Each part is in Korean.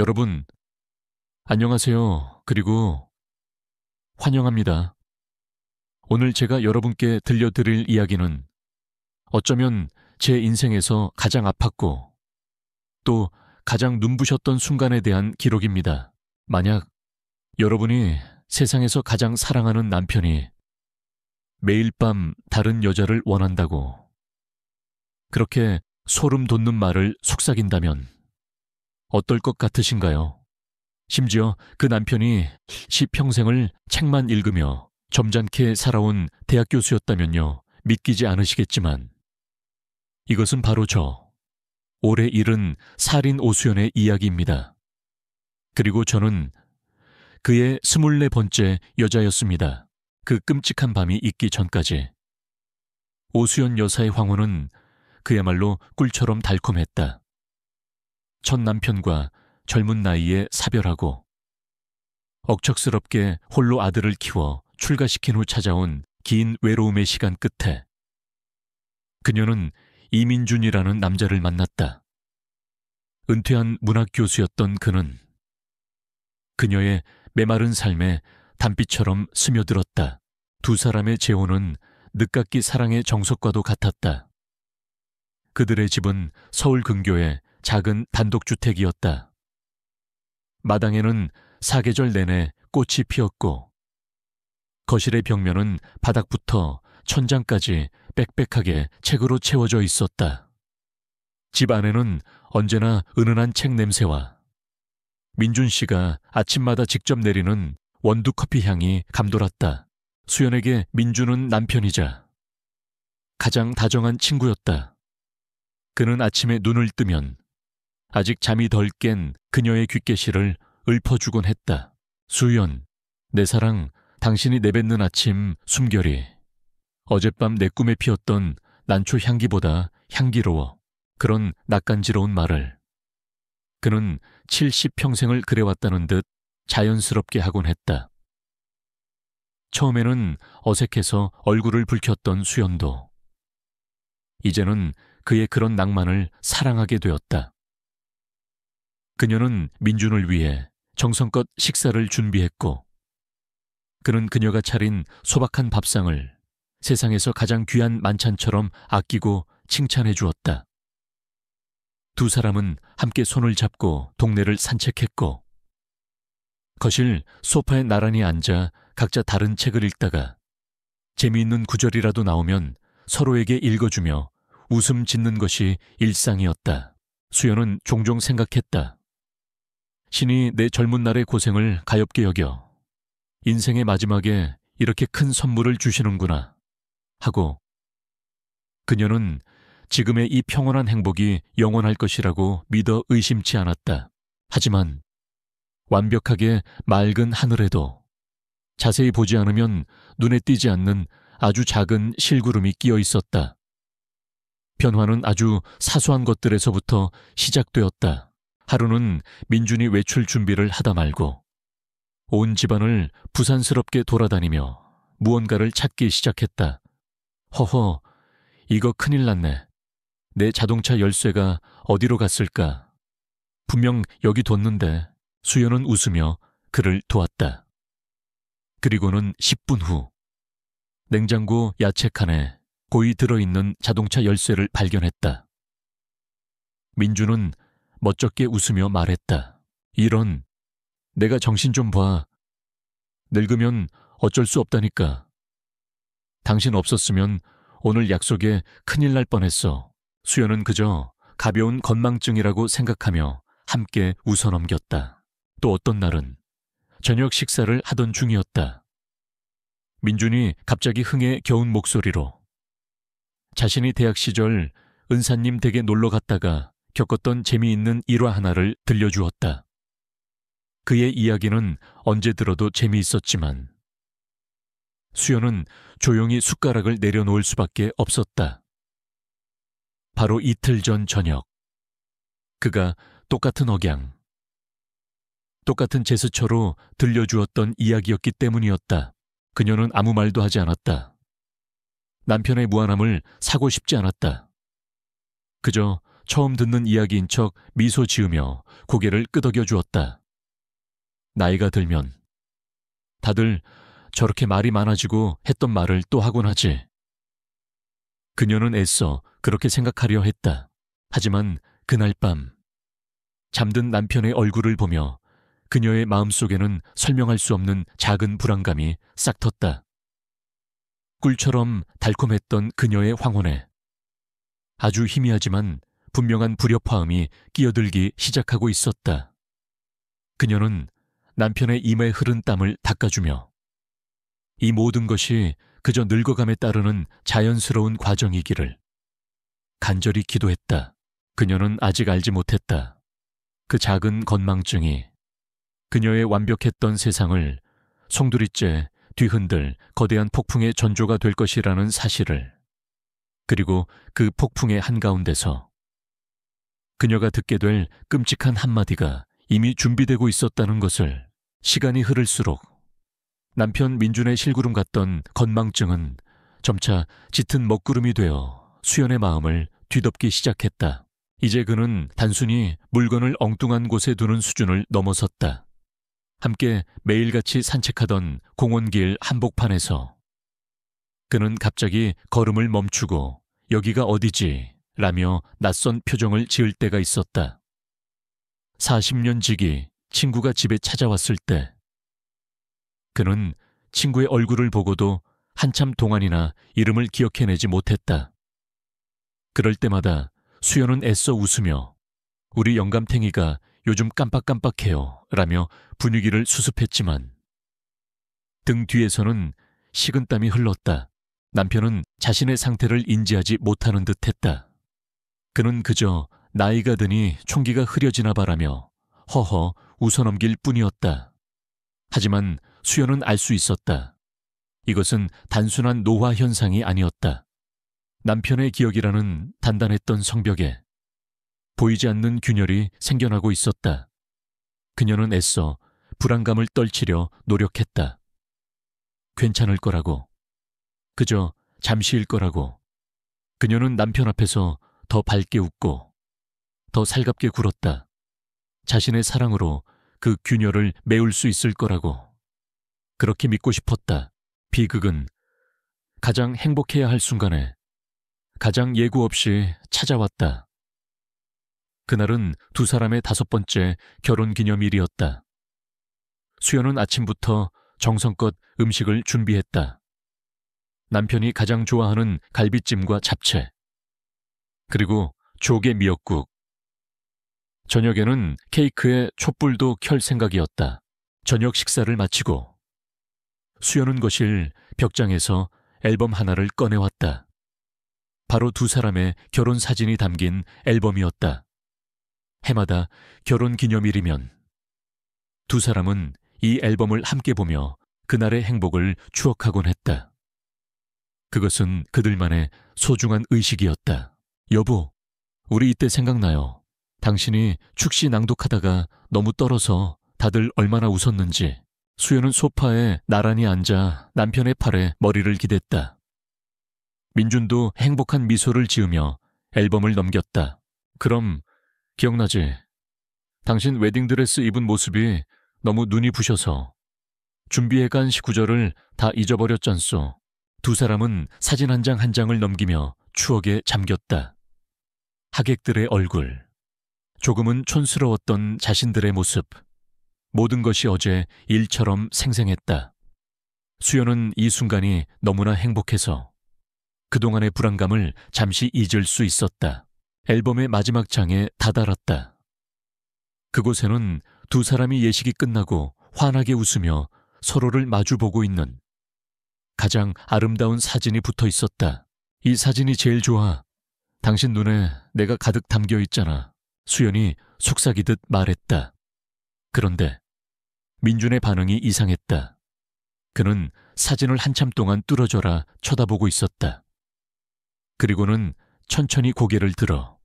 여러분, 안녕하세요. 그리고 환영합니다. 오늘 제가 여러분께 들려드릴 이야기는 어쩌면 제 인생에서 가장 아팠고 또 가장 눈부셨던 순간에 대한 기록입니다. 만약 여러분이 세상에서 가장 사랑하는 남편이 매일 밤 다른 여자를 원한다고 그렇게 소름 돋는 말을 속삭인다면 어떨 것 같으신가요? 심지어 그 남편이 시평생을 책만 읽으며 점잖게 살아온 대학 교수였다면요, 믿기지 않으시겠지만 이것은 바로 올해 잃은 살인 오수연의 이야기입니다. 그리고 저는 그의 24번째 여자였습니다. 그 끔찍한 밤이 있기 전까지. 오수연 여사의 황혼은 그야말로 꿀처럼 달콤했다. 첫 남편과 젊은 나이에 사별하고 억척스럽게 홀로 아들을 키워 출가시킨 후 찾아온 긴 외로움의 시간 끝에 그녀는 이민준이라는 남자를 만났다. 은퇴한 문학 교수였던 그는 그녀의 메마른 삶에 단비처럼 스며들었다. 두 사람의 재혼은 늦깎이 사랑의 정석과도 같았다. 그들의 집은 서울 근교의 작은 단독주택이었다. 마당에는 사계절 내내 꽃이 피었고 거실의 벽면은 바닥부터 천장까지 빽빽하게 책으로 채워져 있었다. 집 안에는 언제나 은은한 책 냄새와 민준 씨가 아침마다 직접 내리는 원두커피 향이 감돌았다. 수연에게 민준은 남편이자 가장 다정한 친구였다. 그는 아침에 눈을 뜨면 아직 잠이 덜 깬 그녀의 귓개실을 읊어주곤 했다. 수연, 내 사랑, 당신이 내뱉는 아침 숨결이 어젯밤 내 꿈에 피었던 난초 향기보다 향기로워. 그런 낯간지러운 말을 그는 70평생을 그래왔다는 듯 자연스럽게 하곤 했다. 처음에는 어색해서 얼굴을 붉혔던 수연도 이제는 그의 그런 낭만을 사랑하게 되었다. 그녀는 민준을 위해 정성껏 식사를 준비했고 그는 그녀가 차린 소박한 밥상을 세상에서 가장 귀한 만찬처럼 아끼고 칭찬해 주었다. 두 사람은 함께 손을 잡고 동네를 산책했고 거실 소파에 나란히 앉아 각자 다른 책을 읽다가 재미있는 구절이라도 나오면 서로에게 읽어주며 웃음 짓는 것이 일상이었다. 수연은 종종 생각했다. 신이 내 젊은 날의 고생을 가엾게 여겨 인생의 마지막에 이렇게 큰 선물을 주시는구나 하고 그녀는 지금의 이 평온한 행복이 영원할 것이라고 믿어 의심치 않았다. 하지만 완벽하게 맑은 하늘에도 자세히 보지 않으면 눈에 띄지 않는 아주 작은 실구름이 끼어 있었다. 변화는 아주 사소한 것들에서부터 시작되었다. 하루는 민준이 외출 준비를 하다 말고 온 집안을 부산스럽게 돌아다니며 무언가를 찾기 시작했다. 허허, 이거 큰일 났네. 내 자동차 열쇠가 어디로 갔을까? 분명 여기 뒀는데. 수연은 웃으며 그를 도왔다. 그리고는 10분 후 냉장고 야채칸에 고이 들어있는 자동차 열쇠를 발견했다. 민준은 멋쩍게 웃으며 말했다. 이런, 내가 정신 좀 봐. 늙으면 어쩔 수 없다니까. 당신 없었으면 오늘 약속에 큰일 날 뻔했어. 수연은 그저 가벼운 건망증이라고 생각하며 함께 웃어넘겼다. 또 어떤 날은 저녁 식사를 하던 중이었다. 민준이 갑자기 흥에 겨운 목소리로 자신이 대학 시절 은사님 댁에 놀러 갔다가 겪었던 재미있는 일화 하나를 들려주었다. 그의 이야기는 언제 들어도 재미있었지만 수연은 조용히 숟가락을 내려놓을 수밖에 없었다. 바로 이틀 전 저녁 그가 똑같은 억양, 똑같은 제스처로 들려주었던 이야기였기 때문이었다. 그녀는 아무 말도 하지 않았다. 남편의 무안함을 사고 싶지 않았다. 그저 처음 듣는 이야기인 척 미소 지으며 고개를 끄덕여 주었다. 나이가 들면 다들 저렇게 말이 많아지고 했던 말을 또 하곤 하지. 그녀는 애써 그렇게 생각하려 했다. 하지만 그날 밤 잠든 남편의 얼굴을 보며 그녀의 마음속에는 설명할 수 없는 작은 불안감이 싹 텄다. 꿀처럼 달콤했던 그녀의 황혼에 아주 희미하지만 분명한 불협화음이 끼어들기 시작하고 있었다. 그녀는 남편의 이마에 흐른 땀을 닦아주며 이 모든 것이 그저 늙어감에 따르는 자연스러운 과정이기를 간절히 기도했다. 그녀는 아직 알지 못했다. 그 작은 건망증이 그녀의 완벽했던 세상을 송두리째 뒤흔들 거대한 폭풍의 전조가 될 것이라는 사실을, 그리고 그 폭풍의 한가운데서 그녀가 듣게 될 끔찍한 한마디가 이미 준비되고 있었다는 것을. 시간이 흐를수록 남편 민준의 실구름 같던 건망증은 점차 짙은 먹구름이 되어 수연의 마음을 뒤덮기 시작했다. 이제 그는 단순히 물건을 엉뚱한 곳에 두는 수준을 넘어섰다. 함께 매일같이 산책하던 공원길 한복판에서 그는 갑자기 걸음을 멈추고 여기가 어디지? 라며 낯선 표정을 지을 때가 있었다. 40년 지기 친구가 집에 찾아왔을 때 그는 친구의 얼굴을 보고도 한참 동안이나 이름을 기억해내지 못했다. 그럴 때마다 수연은 애써 웃으며 우리 영감탱이가 요즘 깜빡깜빡해요 라며 분위기를 수습했지만 등 뒤에서는 식은땀이 흘렀다. 남편은 자신의 상태를 인지하지 못하는 듯했다. 그는 그저 나이가 드니 총기가 흐려지나 바라며 허허 웃어넘길 뿐이었다. 하지만 수연은 알 수 있었다. 이것은 단순한 노화 현상이 아니었다. 남편의 기억이라는 단단했던 성벽에 보이지 않는 균열이 생겨나고 있었다. 그녀는 애써 불안감을 떨치려 노력했다. 괜찮을 거라고. 그저 잠시일 거라고. 그녀는 남편 앞에서 더 밝게 웃고 더 살갑게 굴었다. 자신의 사랑으로 그 균열을 메울 수 있을 거라고. 그렇게 믿고 싶었다. 비극은 가장 행복해야 할 순간에 가장 예고 없이 찾아왔다. 그날은 두 사람의 5번째 결혼기념일이었다. 수연은 아침부터 정성껏 음식을 준비했다. 남편이 가장 좋아하는 갈비찜과 잡채, 그리고 조개 미역국. 저녁에는 케이크에 촛불도 켤 생각이었다. 저녁 식사를 마치고 수연은 거실 벽장에서 앨범 하나를 꺼내왔다. 바로 두 사람의 결혼 사진이 담긴 앨범이었다. 해마다 결혼 기념일이면 두 사람은 이 앨범을 함께 보며 그날의 행복을 추억하곤 했다. 그것은 그들만의 소중한 의식이었다. 여보, 우리 이때 생각나요. 당신이 축시 낭독하다가 너무 떨어서 다들 얼마나 웃었는지. 수연은 소파에 나란히 앉아 남편의 팔에 머리를 기댔다. 민준도 행복한 미소를 지으며 앨범을 넘겼다. 그럼 기억나지? 당신 웨딩드레스 입은 모습이 너무 눈이 부셔서 준비해간 구절을 다 잊어버렸잖소. 두 사람은 사진 한 장 한 장을 넘기며 추억에 잠겼다. 하객들의 얼굴, 조금은 촌스러웠던 자신들의 모습, 모든 것이 어제 일처럼 생생했다. 수연은 이 순간이 너무나 행복해서 그동안의 불안감을 잠시 잊을 수 있었다. 앨범의 마지막 장에 다다랐다. 그곳에는 두 사람이 예식이 끝나고 환하게 웃으며 서로를 마주보고 있는 가장 아름다운 사진이 붙어 있었다. 이 사진이 제일 좋아. 당신 눈에 내가 가득 담겨 있잖아. 수연이 속삭이듯 말했다. 그런데 민준의 반응이 이상했다. 그는 사진을 한참 동안 뚫어져라 쳐다보고 있었다. 그리고는 천천히 고개를 들어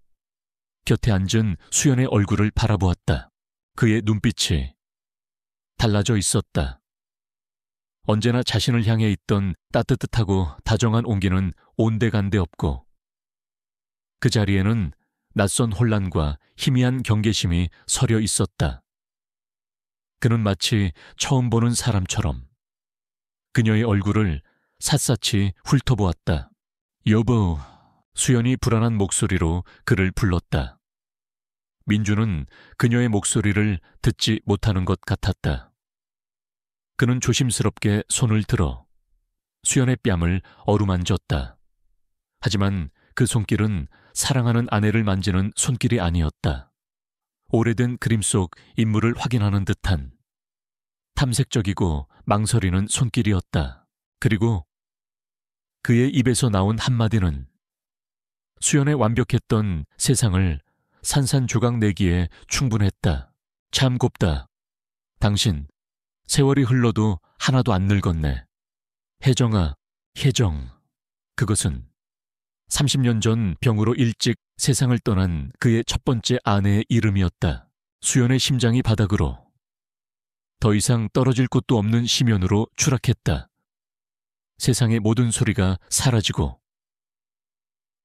곁에 앉은 수연의 얼굴을 바라보았다. 그의 눈빛이 달라져 있었다. 언제나 자신을 향해 있던 따뜻하고 다정한 온기는 온데간데 없고 그 자리에는 낯선 혼란과 희미한 경계심이 서려 있었다. 그는 마치 처음 보는 사람처럼 그녀의 얼굴을 샅샅이 훑어보았다. 여보, 수연이 불안한 목소리로 그를 불렀다. 민주는 그녀의 목소리를 듣지 못하는 것 같았다. 그는 조심스럽게 손을 들어 수연의 뺨을 어루만졌다. 하지만 그 손길은 사랑하는 아내를 만지는 손길이 아니었다. 오래된 그림 속 인물을 확인하는 듯한 탐색적이고 망설이는 손길이었다. 그리고 그의 입에서 나온 한마디는 수연의 완벽했던 세상을 산산조각 내기에 충분했다. 참 곱다. 당신, 세월이 흘러도 하나도 안 늙었네. 혜정아, 혜정. 그것은 30년 전 병으로 일찍 세상을 떠난 그의 첫 번째 아내의 이름이었다. 수연의 심장이 바닥으로 더 이상 떨어질 곳도 없는 심연으로 추락했다. 세상의 모든 소리가 사라지고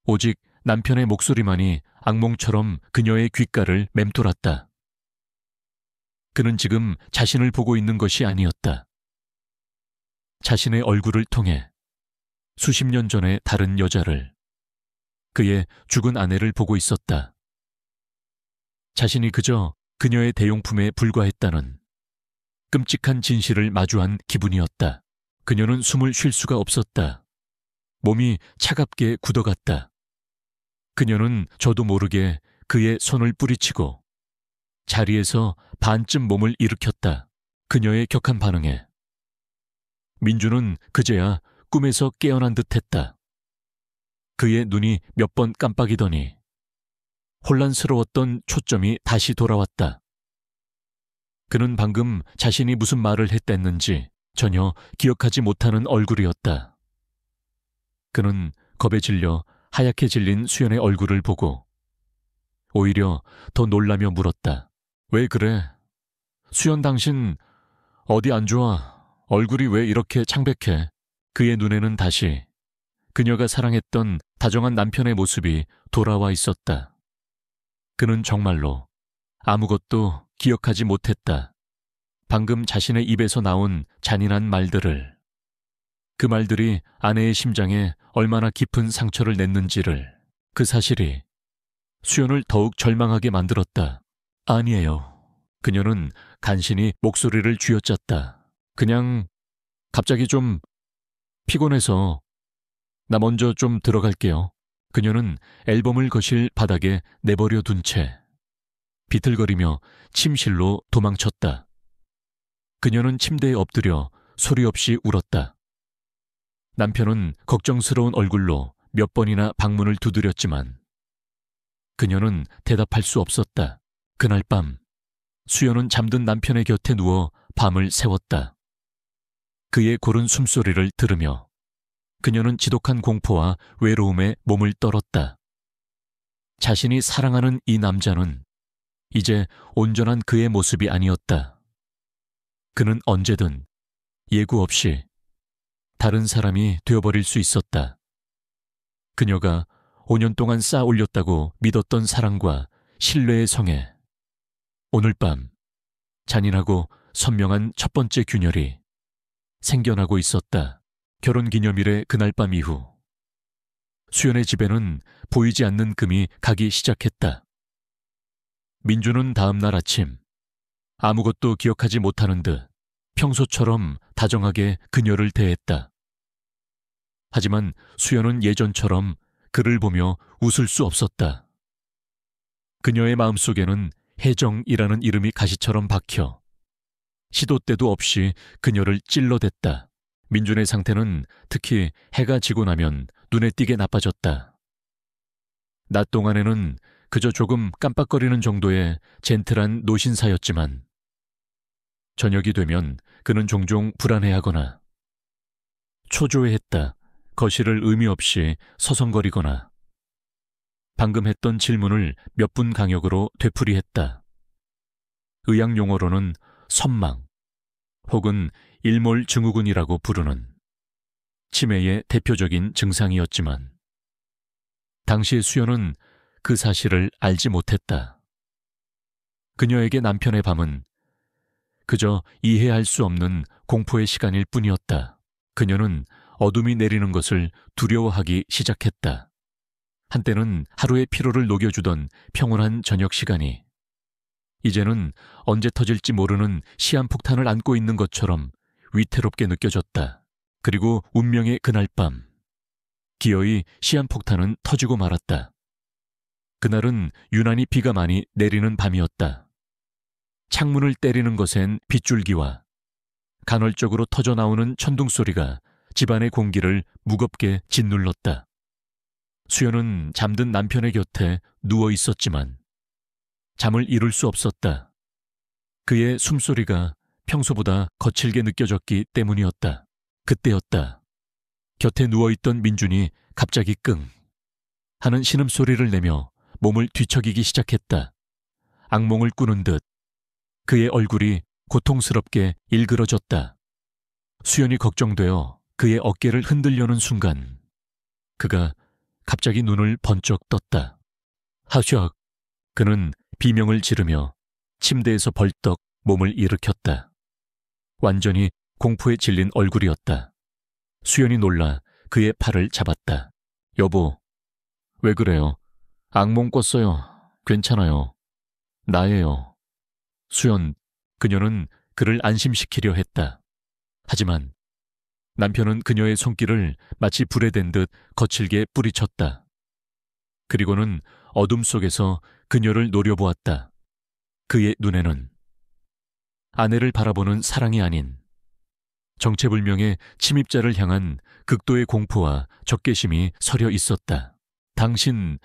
오직 남편의 목소리만이 악몽처럼 그녀의 귓가를 맴돌았다. 그는 지금 자신을 보고 있는 것이 아니었다. 자신의 얼굴을 통해 수십 년 전의 다른 여자를, 그의 죽은 아내를 보고 있었다. 자신이 그저 그녀의 대용품에 불과했다는 끔찍한 진실을 마주한 기분이었다. 그녀는 숨을 쉴 수가 없었다. 몸이 차갑게 굳어갔다. 그녀는 저도 모르게 그의 손을 뿌리치고 자리에서 반쯤 몸을 일으켰다. 그녀의 격한 반응에 민주는 그제야 꿈에서 깨어난 듯했다. 그의 눈이 몇 번 깜빡이더니 혼란스러웠던 초점이 다시 돌아왔다. 그는 방금 자신이 무슨 말을 했댔는지 전혀 기억하지 못하는 얼굴이었다. 그는 겁에 질려 하얗게 질린 수연의 얼굴을 보고 오히려 더 놀라며 물었다. 왜 그래? 수연 당신 어디 안 좋아? 얼굴이 왜 이렇게 창백해? 그의 눈에는 다시 그녀가 사랑했던 다정한 남편의 모습이 돌아와 있었다. 그는 정말로 아무것도 기억하지 못했다. 방금 자신의 입에서 나온 잔인한 말들을, 그 말들이 아내의 심장에 얼마나 깊은 상처를 냈는지를, 그 사실이 수연을 더욱 절망하게 만들었다. 아니에요. 그녀는 간신히 목소리를 쥐어짰다. 그냥 갑자기 좀 피곤해서 나 먼저 좀 들어갈게요. 그녀는 앨범을 거실 바닥에 내버려 둔 채 비틀거리며 침실로 도망쳤다. 그녀는 침대에 엎드려 소리 없이 울었다. 남편은 걱정스러운 얼굴로 몇 번이나 방문을 두드렸지만 그녀는 대답할 수 없었다. 그날 밤 수연은 잠든 남편의 곁에 누워 밤을 새웠다. 그의 고른 숨소리를 들으며 그녀는 지독한 공포와 외로움에 몸을 떨었다. 자신이 사랑하는 이 남자는 이제 온전한 그의 모습이 아니었다. 그는 언제든 예고 없이 다른 사람이 되어버릴 수 있었다. 그녀가 5년 동안 쌓아 올렸다고 믿었던 사랑과 신뢰의 성에 오늘 밤 잔인하고 선명한 첫 번째 균열이 생겨나고 있었다. 결혼기념일의 그날 밤 이후 수연의 집에는 보이지 않는 금이 가기 시작했다. 민주는 다음 날 아침 아무것도 기억하지 못하는 듯 평소처럼 다정하게 그녀를 대했다. 하지만 수연은 예전처럼 그를 보며 웃을 수 없었다. 그녀의 마음속에는 혜정이라는 이름이 가시처럼 박혀 시도 때도 없이 그녀를 찔러댔다. 민준의 상태는 특히 해가 지고 나면 눈에 띄게 나빠졌다. 낮 동안에는 그저 조금 깜빡거리는 정도의 젠틀한 노신사였지만 저녁이 되면 그는 종종 불안해하거나 초조해했다. 거실을 의미 없이 서성거리거나 방금 했던 질문을 몇 분 간격으로 되풀이했다. 의학 용어로는 선망 혹은 일몰증후군이라고 부르는 치매의 대표적인 증상이었지만 당시 수연은 그 사실을 알지 못했다. 그녀에게 남편의 밤은 그저 이해할 수 없는 공포의 시간일 뿐이었다. 그녀는 어둠이 내리는 것을 두려워하기 시작했다. 한때는 하루의 피로를 녹여주던 평온한 저녁 시간이 이제는 언제 터질지 모르는 시한폭탄을 안고 있는 것처럼 위태롭게 느껴졌다. 그리고 운명의 그날 밤, 기어이 시한폭탄은 터지고 말았다. 그날은 유난히 비가 많이 내리는 밤이었다. 창문을 때리는 것엔 빗줄기와 간헐적으로 터져나오는 천둥소리가 집안의 공기를 무겁게 짓눌렀다. 수연은 잠든 남편의 곁에 누워 있었지만 잠을 이룰 수 없었다. 그의 숨소리가 평소보다 거칠게 느껴졌기 때문이었다. 그때였다. 곁에 누워있던 민준이 갑자기 끙 하는 신음소리를 내며 몸을 뒤척이기 시작했다. 악몽을 꾸는 듯 그의 얼굴이 고통스럽게 일그러졌다. 수연이 걱정되어 그의 어깨를 흔들려는 순간 그가 갑자기 눈을 번쩍 떴다. 하샥! 그는 비명을 지르며 침대에서 벌떡 몸을 일으켰다. 완전히 공포에 질린 얼굴이었다. 수연이 놀라 그의 팔을 잡았다. 여보, 왜 그래요? 악몽 꿨어요. 괜찮아요. 나예요. 수연, 그녀는 그를 안심시키려 했다. 하지만 남편은 그녀의 손길을 마치 불에 댄 듯 거칠게 뿌리쳤다. 그리고는 어둠 속에서 그녀를 노려보았다. 그의 눈에는 아내를 바라보는 사랑이 아닌 정체불명의 침입자를 향한 극도의 공포와 적개심이 서려 있었다. 당신,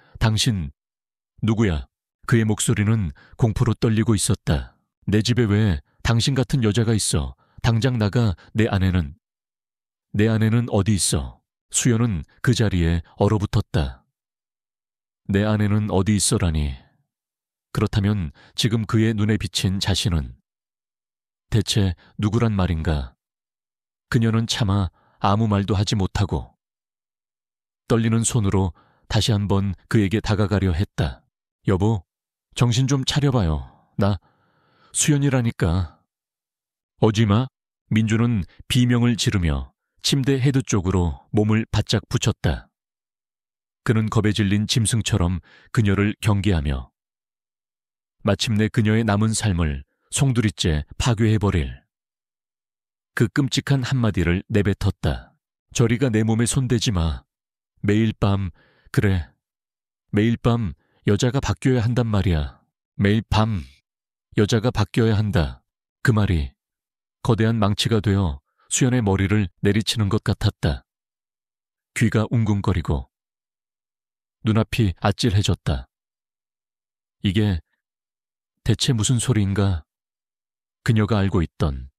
누구야? 그의 목소리는 공포로 떨리고 있었다. 내 집에 왜 당신 같은 여자가 있어? 당장 나가. 내 아내는 어디 있어? 수연은 그 자리에 얼어붙었다. 내 아내는 어디 있어라니. 그렇다면 지금 그의 눈에 비친 자신은 대체 누구란 말인가? 그녀는 차마 아무 말도 하지 못하고 떨리는 손으로 다시 한번 그에게 다가가려 했다. 여보, 정신 좀 차려봐요. 나 수연이라니까. 오지마. 민주는 비명을 지르며 침대 헤드 쪽으로 몸을 바짝 붙였다. 그는 겁에 질린 짐승처럼 그녀를 경계하며 마침내 그녀의 남은 삶을 송두리째 파괴해버릴 그 끔찍한 한마디를 내뱉었다. 저리가 내 몸에 손대지 마. 매일 밤, 그래, 매일 밤 여자가 바뀌어야 한단 말이야. 매일 밤 여자가 바뀌어야 한다. 그 말이 거대한 망치가 되어 수연의 머리를 내리치는 것 같았다. 귀가 웅궁거리고 눈앞이 아찔해졌다. 이게 대체 무슨 소리인가? 그녀가 알고 있던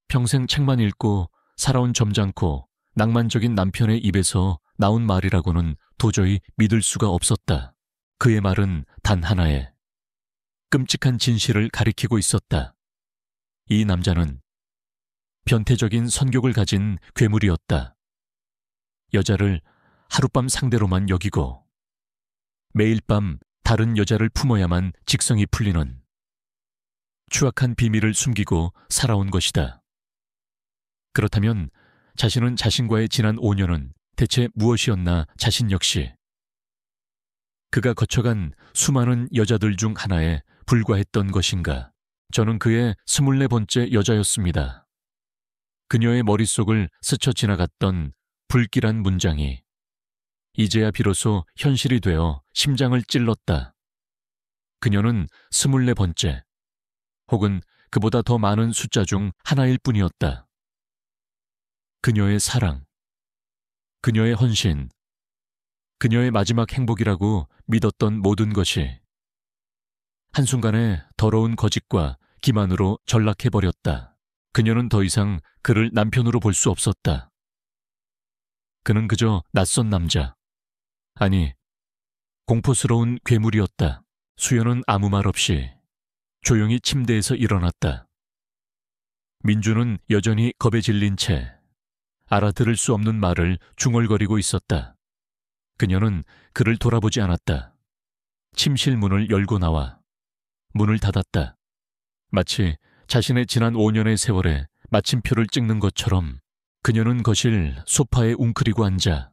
평생 책만 읽고 살아온 점잖고 낭만적인 남편의 입에서 나온 말이라고는 도저히 믿을 수가 없었다. 그의 말은 단 하나의 끔찍한 진실을 가리키고 있었다. 이 남자는 변태적인 성격을 가진 괴물이었다. 여자를 하룻밤 상대로만 여기고 매일 밤 다른 여자를 품어야만 직성이 풀리는 추악한 비밀을 숨기고 살아온 것이다. 그렇다면 자신은 자신과의 지난 5년은 대체 무엇이었나 자신 역시 그가 거쳐간 수많은 여자들 중 하나에 불과했던 것인가. 저는 그의 24번째 여자였습니다. 그녀의 머릿속을 스쳐 지나갔던 불길한 문장이 이제야 비로소 현실이 되어 심장을 찔렀다. 그녀는 24번째, 혹은 그보다 더 많은 숫자 중 하나일 뿐이었다. 그녀의 사랑, 그녀의 헌신, 그녀의 마지막 행복이라고 믿었던 모든 것이 한순간에 더러운 거짓과 기만으로 전락해버렸다. 그녀는 더 이상 그를 남편으로 볼 수 없었다. 그는 그저 낯선 남자, 아니, 공포스러운 괴물이었다. 수연은 아무 말 없이 조용히 침대에서 일어났다. 민주는 여전히 겁에 질린 채 알아들을 수 없는 말을 중얼거리고 있었다. 그녀는 그를 돌아보지 않았다. 침실 문을 열고 나와 문을 닫았다. 마치 자신의 지난 5년의 세월에 마침표를 찍는 것처럼 그녀는 거실 소파에 웅크리고 앉아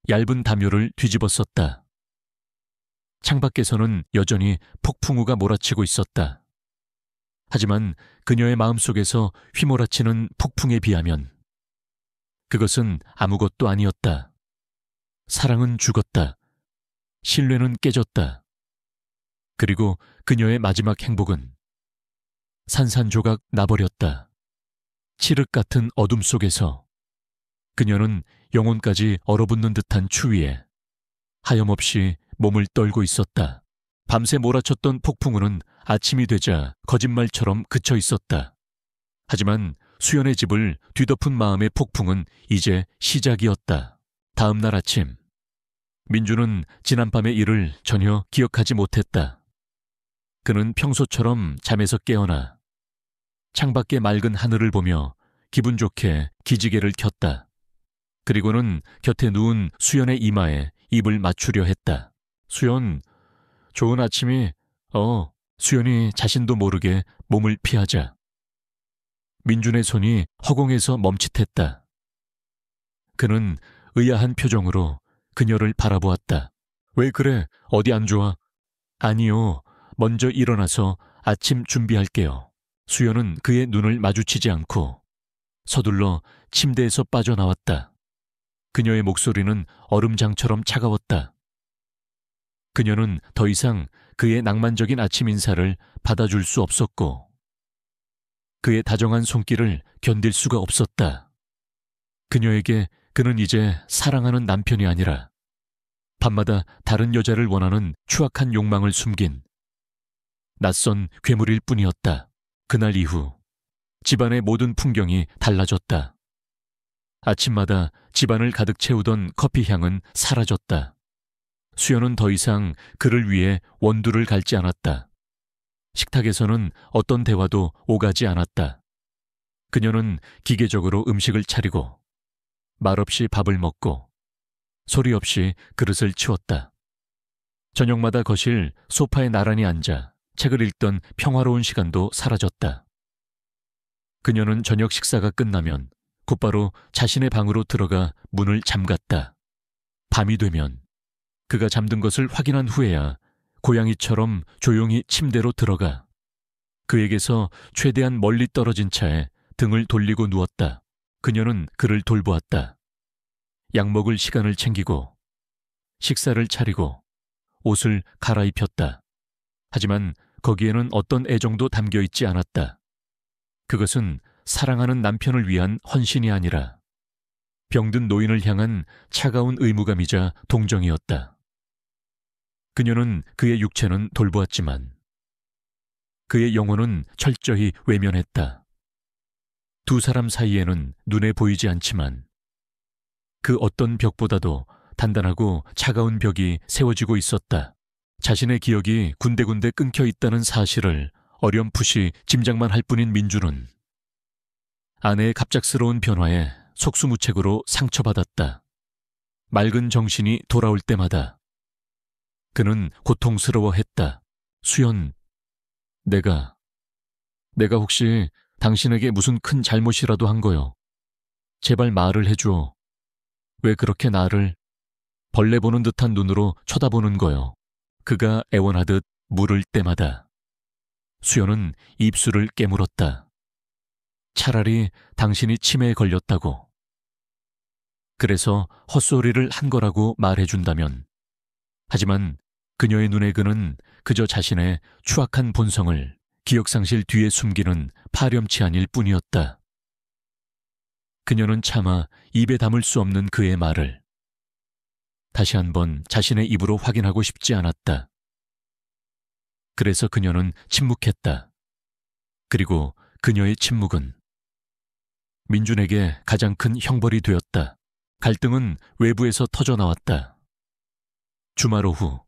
얇은 담요를 뒤집었었다. 창밖에서는 여전히 폭풍우가 몰아치고 있었다. 하지만 그녀의 마음속에서 휘몰아치는 폭풍에 비하면 그것은 아무것도 아니었다. 사랑은 죽었다. 신뢰는 깨졌다. 그리고 그녀의 마지막 행복은 산산조각 나버렸다. 칠흑 같은 어둠 속에서 그녀는 영혼까지 얼어붙는 듯한 추위에 하염없이 몸을 떨고 있었다. 밤새 몰아쳤던 폭풍우는 아침이 되자 거짓말처럼 그쳐 있었다. 하지만 수연의 집을 뒤덮은 마음의 폭풍은 이제 시작이었다. 다음 날 아침, 민주는 지난밤의 일을 전혀 기억하지 못했다. 그는 평소처럼 잠에서 깨어나 창밖의 맑은 하늘을 보며 기분 좋게 기지개를 켰다. 그리고는 곁에 누운 수연의 이마에 입을 맞추려 했다. 수연, 좋은 아침이... 수연이 자신도 모르게 몸을 피하자 민준의 손이 허공에서 멈칫했다. 그는 의아한 표정으로 그녀를 바라보았다. 왜 그래? 어디 안 좋아? 아니요. 먼저 일어나서 아침 준비할게요. 수연은 그의 눈을 마주치지 않고 서둘러 침대에서 빠져나왔다. 그녀의 목소리는 얼음장처럼 차가웠다. 그녀는 더 이상 그의 낭만적인 아침 인사를 받아줄 수 없었고 그의 다정한 손길을 견딜 수가 없었다. 그녀에게 그는 이제 사랑하는 남편이 아니라 밤마다 다른 여자를 원하는 추악한 욕망을 숨긴 낯선 괴물일 뿐이었다. 그날 이후 집안의 모든 풍경이 달라졌다. 아침마다 집안을 가득 채우던 커피 향은 사라졌다. 수연은 더 이상 그를 위해 원두를 갈지 않았다. 식탁에서는 어떤 대화도 오가지 않았다. 그녀는 기계적으로 음식을 차리고 말없이 밥을 먹고 소리 없이 그릇을 치웠다. 저녁마다 거실 소파에 나란히 앉아 책을 읽던 평화로운 시간도 사라졌다. 그녀는 저녁 식사가 끝나면 곧바로 자신의 방으로 들어가 문을 잠갔다. 밤이 되면 그가 잠든 것을 확인한 후에야 고양이처럼 조용히 침대로 들어가 그에게서 최대한 멀리 떨어진 차에 등을 돌리고 누웠다. 그녀는 그를 돌보았다. 약 먹을 시간을 챙기고 식사를 차리고 옷을 갈아입혔다. 하지만 거기에는 어떤 애정도 담겨 있지 않았다. 그것은 사랑하는 남편을 위한 헌신이 아니라 병든 노인을 향한 차가운 의무감이자 동정이었다. 그녀는 그의 육체는 돌보았지만 그의 영혼은 철저히 외면했다. 두 사람 사이에는 눈에 보이지 않지만 그 어떤 벽보다도 단단하고 차가운 벽이 세워지고 있었다. 자신의 기억이 군데군데 끊겨 있다는 사실을 어렴풋이 짐작만 할 뿐인 민주는 아내의 갑작스러운 변화에 속수무책으로 상처받았다. 맑은 정신이 돌아올 때마다 그는 고통스러워했다. 수연, 내가 혹시 당신에게 무슨 큰 잘못이라도 한 거요. 제발 말을 해줘. 왜 그렇게 나를 벌레 보는 듯한 눈으로 쳐다보는 거요. 그가 애원하듯 물을 때마다 수연은 입술을 깨물었다. 차라리 당신이 치매에 걸렸다고. 그래서 헛소리를 한 거라고 말해준다면. 하지만 그녀의 눈에 그는 그저 자신의 추악한 본성을 기억상실 뒤에 숨기는 파렴치 아닐 뿐이었다. 그녀는 차마 입에 담을 수 없는 그의 말을 다시 한번 자신의 입으로 확인하고 싶지 않았다. 그래서 그녀는 침묵했다. 그리고 그녀의 침묵은 민준에게 가장 큰 형벌이 되었다. 갈등은 외부에서 터져나왔다. 주말 오후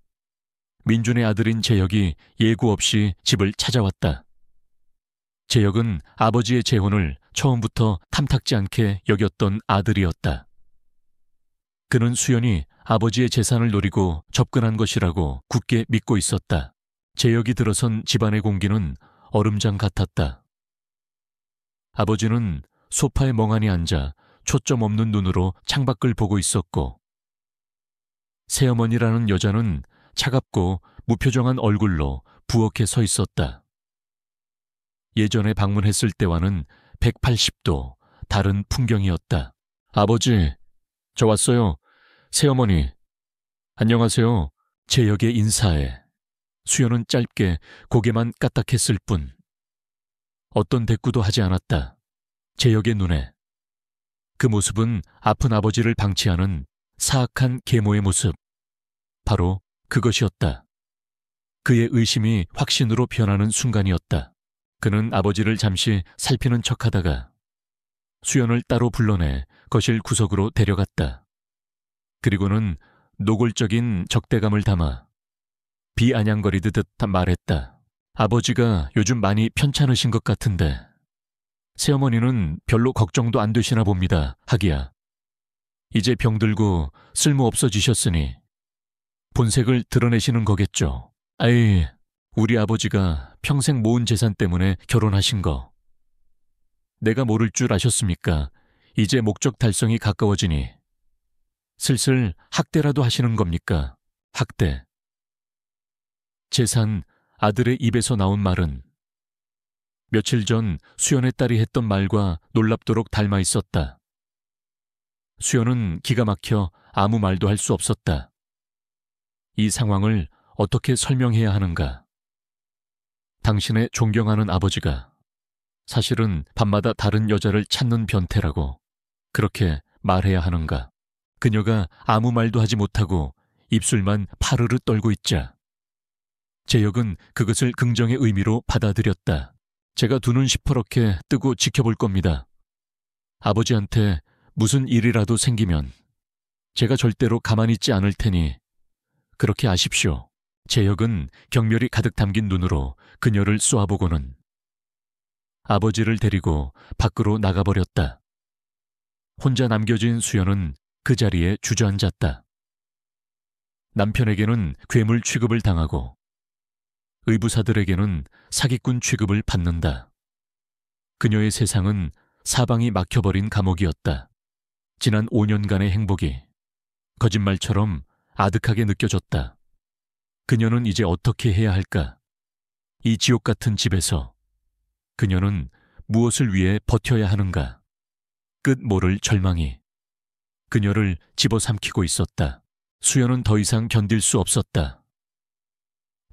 민준의 아들인 재혁이 예고 없이 집을 찾아왔다. 재혁은 아버지의 재혼을 처음부터 탐탁지 않게 여겼던 아들이었다. 그는 수연이 아버지의 재산을 노리고 접근한 것이라고 굳게 믿고 있었다. 제역이 들어선 집안의 공기는 얼음장 같았다. 아버지는 소파에 멍하니 앉아 초점 없는 눈으로 창밖을 보고 있었고, 새어머니라는 여자는 차갑고 무표정한 얼굴로 부엌에 서 있었다. 예전에 방문했을 때와는 180도 다른 풍경이었다. 아버지, 저 왔어요. 새어머니. 안녕하세요. 제역의 인사에 수연은 짧게 고개만 까딱했을 뿐 어떤 대꾸도 하지 않았다. 제역의 눈에 그 모습은 아픈 아버지를 방치하는 사악한 계모의 모습, 바로 그것이었다. 그의 의심이 확신으로 변하는 순간이었다. 그는 아버지를 잠시 살피는 척하다가 수연을 따로 불러내 거실 구석으로 데려갔다. 그리고는 노골적인 적대감을 담아 비아냥거리듯 말했다. 아버지가 요즘 많이 편찮으신 것 같은데 새어머니는 별로 걱정도 안 되시나 봅니다. 하기야 이제 병들고 쓸모없어지셨으니 본색을 드러내시는 거겠죠. 아이, 우리 아버지가 평생 모은 재산 때문에 결혼하신 거 내가 모를 줄 아셨습니까? 이제 목적 달성이 가까워지니 슬슬 학대라도 하시는 겁니까? 학대. 재산, 아들의 입에서 나온 말은 며칠 전 수연의 딸이 했던 말과 놀랍도록 닮아 있었다. 수연은 기가 막혀 아무 말도 할 수 없었다. 이 상황을 어떻게 설명해야 하는가? 당신의 존경하는 아버지가 사실은 밤마다 다른 여자를 찾는 변태라고 그렇게 말해야 하는가? 그녀가 아무 말도 하지 못하고 입술만 파르르 떨고 있자 제역은 그것을 긍정의 의미로 받아들였다. 제가 두 눈 시퍼렇게 뜨고 지켜볼 겁니다. 아버지한테 무슨 일이라도 생기면 제가 절대로 가만히 있지 않을 테니 그렇게 아십시오. 제역은 경멸이 가득 담긴 눈으로 그녀를 쏘아보고는 아버지를 데리고 밖으로 나가버렸다. 혼자 남겨진 수연은 그 자리에 주저앉았다. 남편에게는 괴물 취급을 당하고 의부사들에게는 사기꾼 취급을 받는다. 그녀의 세상은 사방이 막혀버린 감옥이었다. 지난 5년간의 행복이 거짓말처럼 아득하게 느껴졌다. 그녀는 이제 어떻게 해야 할까? 이 지옥 같은 집에서 그녀는 무엇을 위해 버텨야 하는가? 끝 모를 절망이 그녀를 집어삼키고 있었다. 수연은 더 이상 견딜 수 없었다.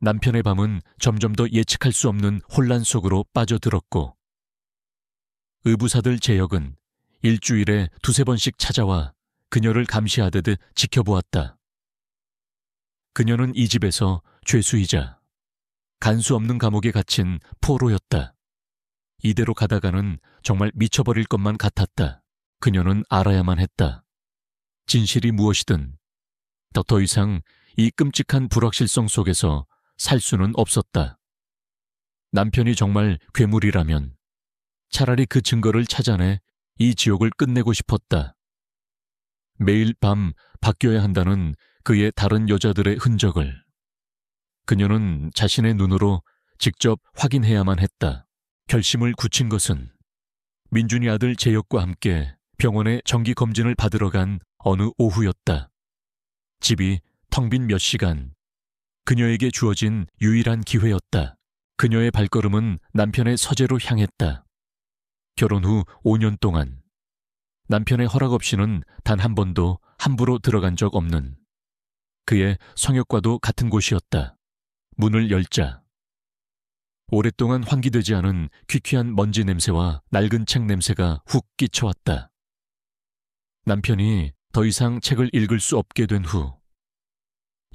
남편의 밤은 점점 더 예측할 수 없는 혼란 속으로 빠져들었고 의부사들 제역은 일주일에 두세 번씩 찾아와 그녀를 감시하듯 지켜보았다. 그녀는 이 집에서 죄수이자 간수 없는 감옥에 갇힌 포로였다. 이대로 가다가는 정말 미쳐버릴 것만 같았다. 그녀는 알아야만 했다. 진실이 무엇이든 더 이상 이 끔찍한 불확실성 속에서 살 수는 없었다. 남편이 정말 괴물이라면 차라리 그 증거를 찾아내 이 지옥을 끝내고 싶었다. 매일 밤 바뀌어야 한다는 그의 다른 여자들의 흔적을 그녀는 자신의 눈으로 직접 확인해야만 했다. 결심을 굳힌 것은 민준이 아들 제역과 함께 병원에 정기검진을 받으러 간 어느 오후였다. 집이 텅 빈 몇 시간, 그녀에게 주어진 유일한 기회였다. 그녀의 발걸음은 남편의 서재로 향했다. 결혼 후 5년 동안 남편의 허락 없이는 단 한 번도 함부로 들어간 적 없는 그의 성역과도 같은 곳이었다. 문을 열자 오랫동안 환기되지 않은 퀴퀴한 먼지 냄새와 낡은 책 냄새가 훅 끼쳐왔다. 남편이 더 이상 책을 읽을 수 없게 된 후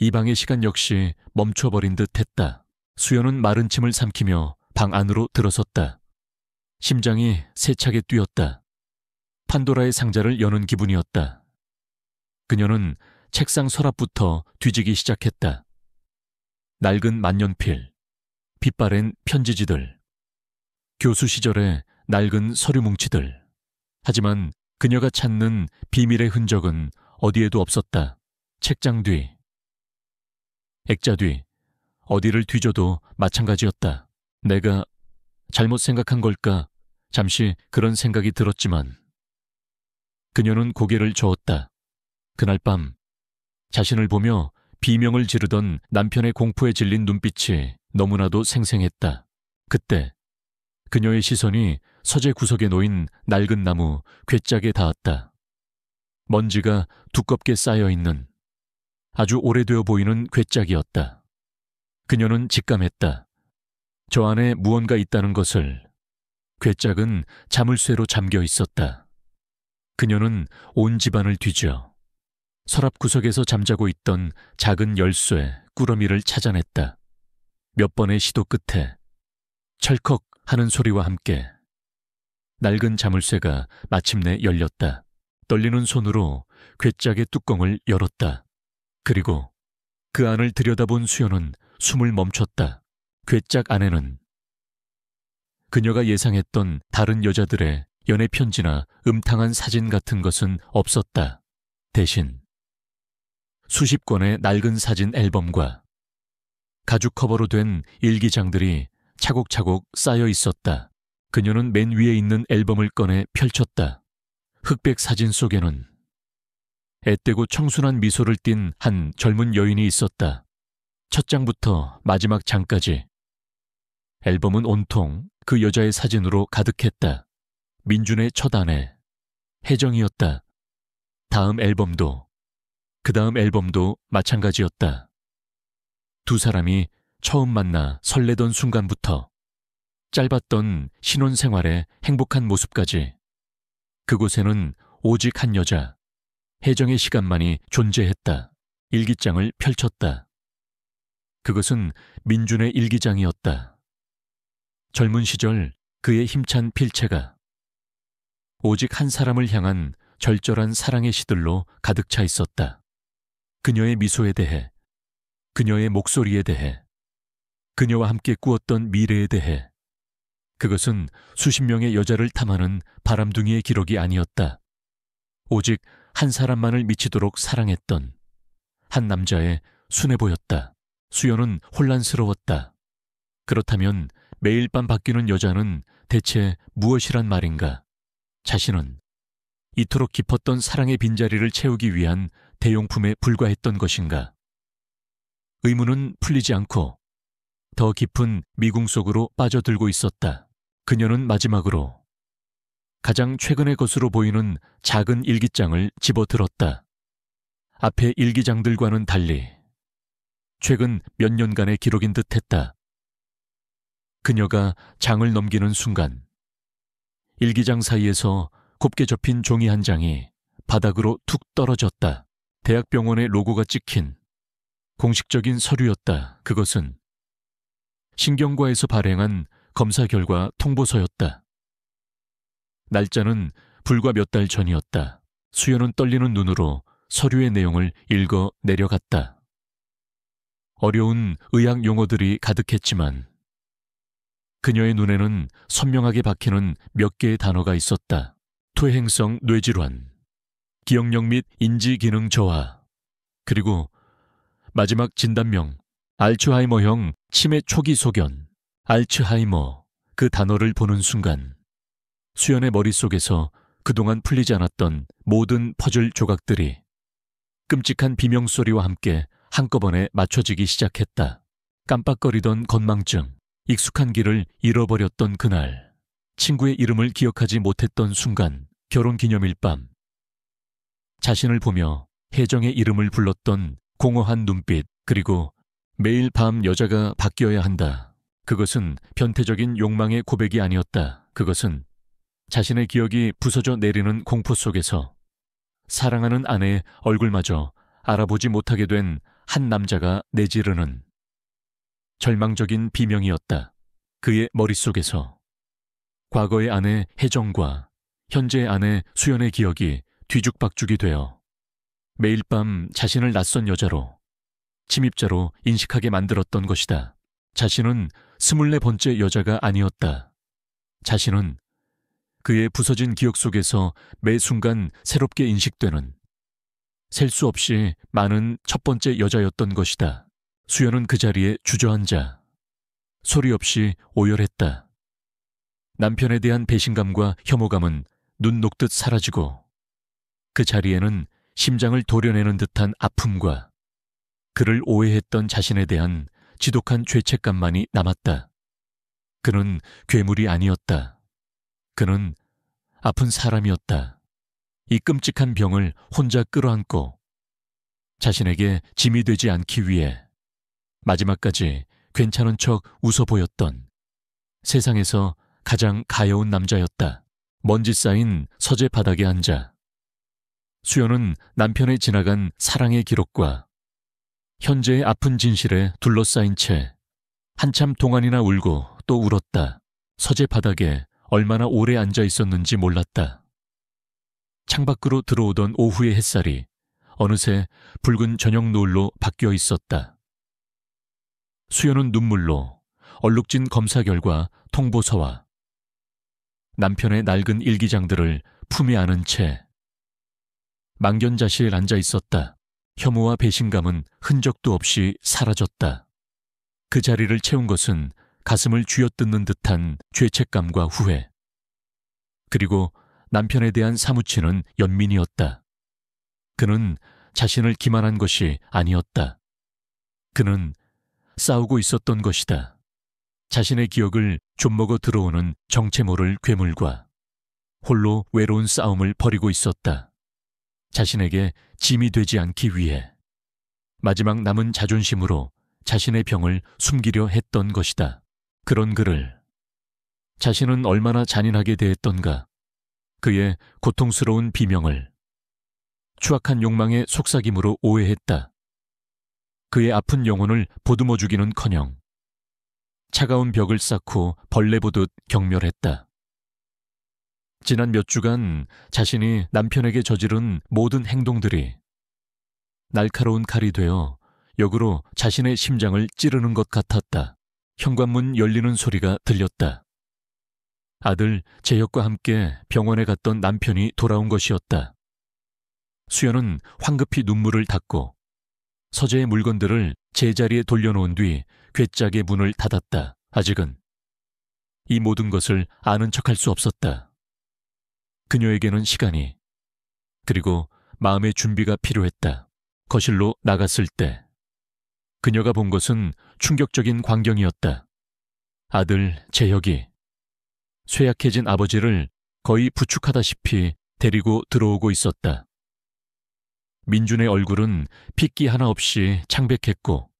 이 방의 시간 역시 멈춰버린 듯 했다. 수연은 마른 침을 삼키며 방 안으로 들어섰다. 심장이 세차게 뛰었다. 판도라의 상자를 여는 기분이었다. 그녀는 책상 서랍부터 뒤지기 시작했다. 낡은 만년필, 빛바랜 편지지들, 교수 시절의 낡은 서류 뭉치들. 하지만 그녀가 찾는 비밀의 흔적은 어디에도 없었다. 책장 뒤, 액자 뒤, 어디를 뒤져도 마찬가지였다. 내가 잘못 생각한 걸까? 잠시 그런 생각이 들었지만 그녀는 고개를 저었다. 그날 밤 자신을 보며 비명을 지르던 남편의 공포에 질린 눈빛이 너무나도 생생했다. 그때 그녀의 시선이 서재 구석에 놓인 낡은 나무 괴짝에 닿았다. 먼지가 두껍게 쌓여있는 아주 오래되어 보이는 괴짝이었다. 그녀는 직감했다. 저 안에 무언가 있다는 것을. 괴짝은 자물쇠로 잠겨 있었다. 그녀는 온 집안을 뒤져 서랍 구석에서 잠자고 있던 작은 열쇠, 꾸러미를 찾아냈다. 몇 번의 시도 끝에 철컥 하는 소리와 함께 낡은 자물쇠가 마침내 열렸다. 떨리는 손으로 괴짝의 뚜껑을 열었다. 그리고 그 안을 들여다본 수연은 숨을 멈췄다. 괴짝 안에는 그녀가 예상했던 다른 여자들의 연애 편지나 음탕한 사진 같은 것은 없었다. 대신 수십 권의 낡은 사진 앨범과 가죽 커버로 된 일기장들이 차곡차곡 쌓여 있었다. 그녀는 맨 위에 있는 앨범을 꺼내 펼쳤다. 흑백 사진 속에는 앳되고 청순한 미소를 띤 한 젊은 여인이 있었다. 첫 장부터 마지막 장까지 앨범은 온통 그 여자의 사진으로 가득했다. 민준의 첫 아내 혜정이었다. 다음 앨범도, 그 다음 앨범도 마찬가지였다. 두 사람이 처음 만나 설레던 순간부터 짧았던 신혼생활의 행복한 모습까지 그곳에는 오직 한 여자, 혜정의 시간만이 존재했다. 일기장을 펼쳤다. 그것은 민준의 일기장이었다. 젊은 시절 그의 힘찬 필체가 오직 한 사람을 향한 절절한 사랑의 시들로 가득 차 있었다. 그녀의 미소에 대해, 그녀의 목소리에 대해, 그녀와 함께 꾸었던 미래에 대해. 그것은 수십 명의 여자를 탐하는 바람둥이의 기록이 아니었다. 오직 한 사람만을 미치도록 사랑했던 한 남자의 순해 보였다. 수연은 혼란스러웠다. 그렇다면 매일 밤 바뀌는 여자는 대체 무엇이란 말인가? 자신은 이토록 깊었던 사랑의 빈자리를 채우기 위한 대용품에 불과했던 것인가? 의문은 풀리지 않고 더 깊은 미궁 속으로 빠져들고 있었다. 그녀는 마지막으로 가장 최근의 것으로 보이는 작은 일기장을 집어들었다. 앞의 일기장들과는 달리 최근 몇 년간의 기록인 듯했다. 그녀가 장을 넘기는 순간 일기장 사이에서 곱게 접힌 종이 한 장이 바닥으로 툭 떨어졌다. 대학병원의 로고가 찍힌 공식적인 서류였다. 그것은 신경과에서 발행한 검사 결과 통보서였다. 날짜는 불과 몇 달 전이었다. 수연은 떨리는 눈으로 서류의 내용을 읽어 내려갔다. 어려운 의학 용어들이 가득했지만 그녀의 눈에는 선명하게 박히는 몇 개의 단어가 있었다. 퇴행성 뇌질환, 기억력 및 인지기능 저하, 그리고 마지막 진단명 알츠하이머형 치매 초기 소견. 알츠하이머, 그 단어를 보는 순간 수연의 머릿속에서 그동안 풀리지 않았던 모든 퍼즐 조각들이 끔찍한 비명소리와 함께 한꺼번에 맞춰지기 시작했다. 깜빡거리던 건망증, 익숙한 길을 잃어버렸던 그날, 친구의 이름을 기억하지 못했던 순간, 결혼기념일 밤, 자신을 보며 혜정의 이름을 불렀던 공허한 눈빛, 그리고 매일 밤 여자가 바뀌어야 한다. 그것은 변태적인 욕망의 고백이 아니었다. 그것은 자신의 기억이 부서져 내리는 공포 속에서 사랑하는 아내의 얼굴마저 알아보지 못하게 된 한 남자가 내지르는 절망적인 비명이었다. 그의 머릿속에서 과거의 아내 혜정과 현재의 아내 수연의 기억이 뒤죽박죽이 되어 매일 밤 자신을 낯선 여자로, 침입자로 인식하게 만들었던 것이다. 자신은 24번째 여자가 아니었다. 자신은 그의 부서진 기억 속에서 매 순간 새롭게 인식되는 셀 수 없이 많은 첫 번째 여자였던 것이다. 수연은 그 자리에 주저앉아 소리 없이 오열했다. 남편에 대한 배신감과 혐오감은 눈 녹듯 사라지고 그 자리에는 심장을 도려내는 듯한 아픔과 그를 오해했던 자신에 대한 지독한 죄책감만이 남았다. 그는 괴물이 아니었다. 그는 아픈 사람이었다. 이 끔찍한 병을 혼자 끌어안고 자신에게 짐이 되지 않기 위해 마지막까지 괜찮은 척 웃어 보였던 세상에서 가장 가여운 남자였다. 먼지 쌓인 서재 바닥에 앉아 수연은 남편의 지나간 사랑의 기록과 현재의 아픈 진실에 둘러싸인 채 한참 동안이나 울고 또 울었다. 서재 바닥에 얼마나 오래 앉아 있었는지 몰랐다. 창밖으로 들어오던 오후의 햇살이 어느새 붉은 저녁 노을로 바뀌어 있었다. 수연은 눈물로 얼룩진 검사 결과 통보서와 남편의 낡은 일기장들을 품에 안은 채 망견자실 앉아 있었다. 혐오와 배신감은 흔적도 없이 사라졌다. 그 자리를 채운 것은 가슴을 쥐어뜯는 듯한 죄책감과 후회, 그리고 남편에 대한 사무치는 연민이었다. 그는 자신을 기만한 것이 아니었다. 그는 싸우고 있었던 것이다. 자신의 기억을 좀먹어 들어오는 정체 모를 괴물과 홀로 외로운 싸움을 벌이고 있었다. 자신에게 짐이 되지 않기 위해 마지막 남은 자존심으로 자신의 병을 숨기려 했던 것이다. 그런 그를 자신은 얼마나 잔인하게 대했던가. 그의 고통스러운 비명을 추악한 욕망의 속삭임으로 오해했다. 그의 아픈 영혼을 보듬어 주기는커녕 차가운 벽을 쌓고 벌레 보듯 경멸했다. 지난 몇 주간 자신이 남편에게 저지른 모든 행동들이 날카로운 칼이 되어 역으로 자신의 심장을 찌르는 것 같았다. 현관문 열리는 소리가 들렸다. 아들 재혁과 함께 병원에 갔던 남편이 돌아온 것이었다. 수연은 황급히 눈물을 닦고 서재의 물건들을 제자리에 돌려놓은 뒤 괴짝의 문을 닫았다. 아직은 이 모든 것을 아는 척할 수 없었다. 그녀에게는 시간이, 그리고 마음의 준비가 필요했다. 거실로 나갔을 때 그녀가 본 것은 충격적인 광경이었다. 아들 재혁이 쇠약해진 아버지를 거의 부축하다시피 데리고 들어오고 있었다. 민준의 얼굴은 핏기 하나 없이 창백했고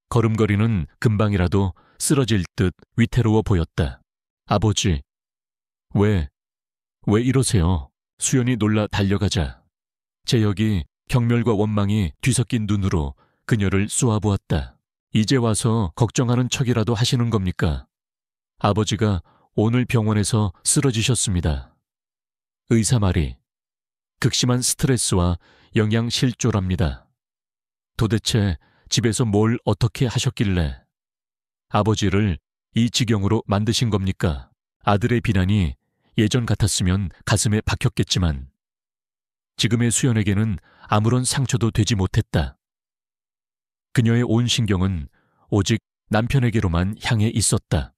걸음걸이는 금방이라도 쓰러질 듯 위태로워 보였다. 아버지, 왜 이러세요? 수연이 놀라 달려가자 재혁이 경멸과 원망이 뒤섞인 눈으로 그녀를 쏘아보았다. 이제 와서 걱정하는 척이라도 하시는 겁니까? 아버지가 오늘 병원에서 쓰러지셨습니다. 의사 말이 극심한 스트레스와 영양실조랍니다. 도대체 집에서 뭘 어떻게 하셨길래 아버지를 이 지경으로 만드신 겁니까? 아들의 비난이 예전 같았으면 가슴에 박혔겠지만 지금의 수연에게는 아무런 상처도 되지 못했다. 그녀의 온 신경은 오직 남편에게로만 향해 있었다.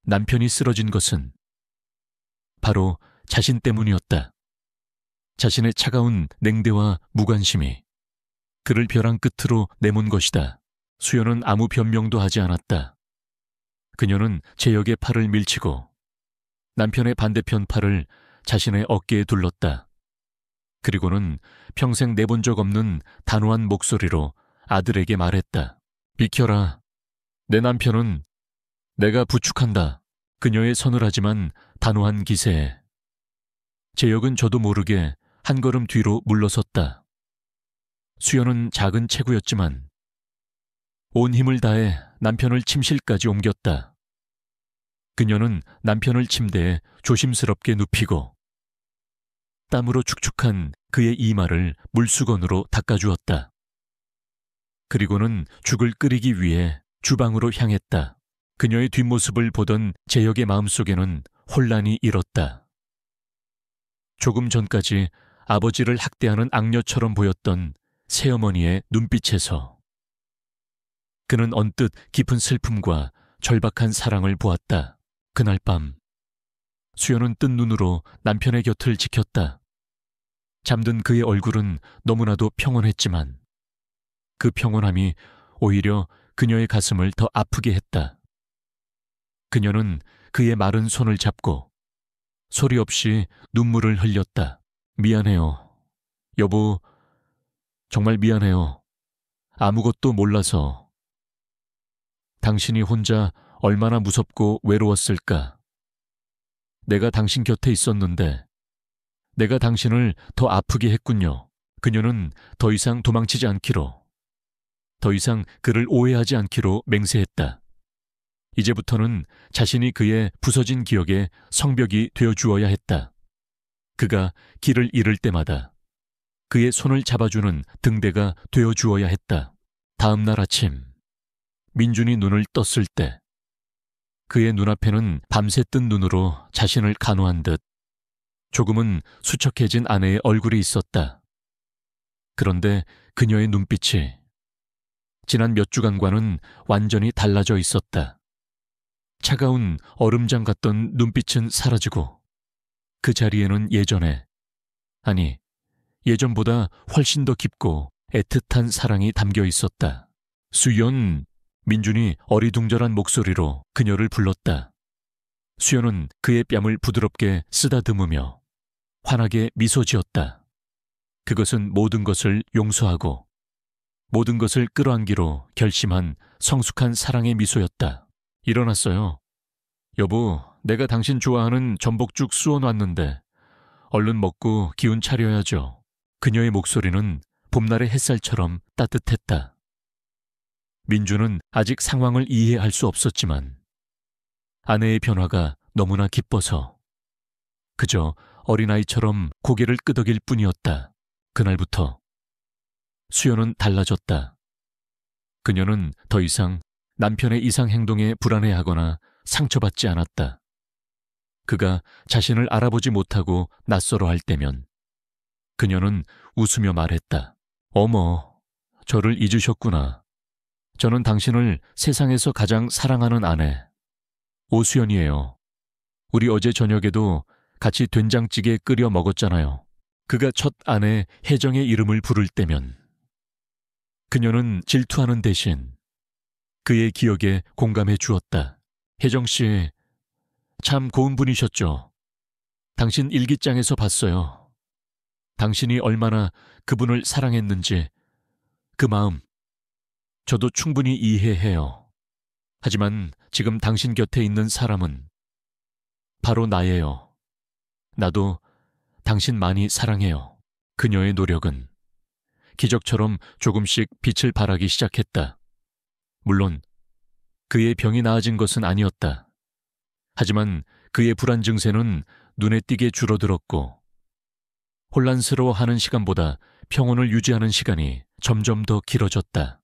남편이 쓰러진 것은 바로 자신 때문이었다. 자신의 차가운 냉대와 무관심이 그를 벼랑 끝으로 내몬 것이다. 수연은 아무 변명도 하지 않았다. 그녀는 재혁의 팔을 밀치고 남편의 반대편 팔을 자신의 어깨에 둘렀다. 그리고는 평생 내본 적 없는 단호한 목소리로 아들에게 말했다. 비켜라. 내 남편은 내가 부축한다. 그녀의 서늘하지만 단호한 기세에 재혁은 저도 모르게 한 걸음 뒤로 물러섰다. 수연은 작은 체구였지만 온 힘을 다해 남편을 침실까지 옮겼다. 그녀는 남편을 침대에 조심스럽게 눕히고 땀으로 축축한 그의 이마를 물수건으로 닦아주었다. 그리고는 죽을 끓이기 위해 주방으로 향했다. 그녀의 뒷모습을 보던 재혁의 마음속에는 혼란이 일었다. 조금 전까지 아버지를 학대하는 악녀처럼 보였던 새어머니의 눈빛에서 그는 언뜻 깊은 슬픔과 절박한 사랑을 보았다. 그날 밤 수연은 뜬 눈으로 남편의 곁을 지켰다. 잠든 그의 얼굴은 너무나도 평온했지만 그 평온함이 오히려 그녀의 가슴을 더 아프게 했다. 그녀는 그의 마른 손을 잡고 소리 없이 눈물을 흘렸다. 미안해요. 여보, 정말 미안해요. 아무것도 몰라서. 당신이 혼자 얼마나 무섭고 외로웠을까. 내가 당신 곁에 있었는데 내가 당신을 더 아프게 했군요. 그녀는 더 이상 도망치지 않기로, 더 이상 그를 오해하지 않기로 맹세했다. 이제부터는 자신이 그의 부서진 기억에 성벽이 되어주어야 했다. 그가 길을 잃을 때마다 그의 손을 잡아주는 등대가 되어주어야 했다. 다음 날 아침, 민준이 눈을 떴을 때 그의 눈앞에는 밤새 뜬 눈으로 자신을 간호한 듯 조금은 수척해진 아내의 얼굴이 있었다. 그런데 그녀의 눈빛이 지난 몇 주간과는 완전히 달라져 있었다. 차가운 얼음장 같던 눈빛은 사라지고 그 자리에는 예전보다 훨씬 더 깊고 애틋한 사랑이 담겨 있었다. 수연, 민준이 어리둥절한 목소리로 그녀를 불렀다. 수연은 그의 뺨을 부드럽게 쓰다듬으며 환하게 미소 지었다. 그것은 모든 것을 용서하고 모든 것을 끌어안기로 결심한 성숙한 사랑의 미소였다. 일어났어요. 여보, 내가 당신 좋아하는 전복죽 쑤어놨는데 얼른 먹고 기운 차려야죠. 그녀의 목소리는 봄날의 햇살처럼 따뜻했다. 민주는 아직 상황을 이해할 수 없었지만 아내의 변화가 너무나 기뻐서 그저 어린아이처럼 고개를 끄덕일 뿐이었다. 그날부터 수연은 달라졌다. 그녀는 더 이상 남편의 이상 행동에 불안해하거나 상처받지 않았다. 그가 자신을 알아보지 못하고 낯설어할 때면 그녀는 웃으며 말했다. 어머, 저를 잊으셨구나. 저는 당신을 세상에서 가장 사랑하는 아내, 오수연이에요. 우리 어제 저녁에도 같이 된장찌개 끓여 먹었잖아요. 그가 첫 아내 혜정의 이름을 부를 때면 그녀는 질투하는 대신 그의 기억에 공감해 주었다. 혜정 씨, 참 고운 분이셨죠. 당신 일기장에서 봤어요. 당신이 얼마나 그분을 사랑했는지 그 마음 저도 충분히 이해해요. 하지만 지금 당신 곁에 있는 사람은 바로 나예요. 나도 당신 많이 사랑해요. 그녀의 노력은 기적처럼 조금씩 빛을 발하기 시작했다. 물론 그의 병이 나아진 것은 아니었다. 하지만 그의 불안 증세는 눈에 띄게 줄어들었고 혼란스러워하는 시간보다 평온을 유지하는 시간이 점점 더 길어졌다.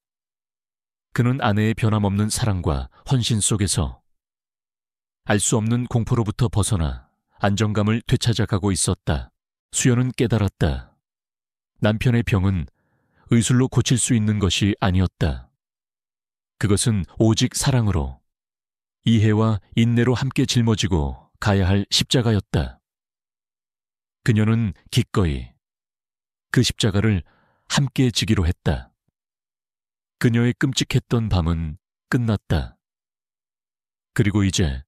그는 아내의 변함없는 사랑과 헌신 속에서 알 수 없는 공포로부터 벗어나 안정감을 되찾아가고 있었다. 수연은 깨달았다. 남편의 병은 의술로 고칠 수 있는 것이 아니었다. 그것은 오직 사랑으로, 이해와 인내로 함께 짊어지고 가야 할 십자가였다. 그녀는 기꺼이 그 십자가를 함께 지기로 했다. 그녀의 끔찍했던 밤은 끝났다. 그리고 이제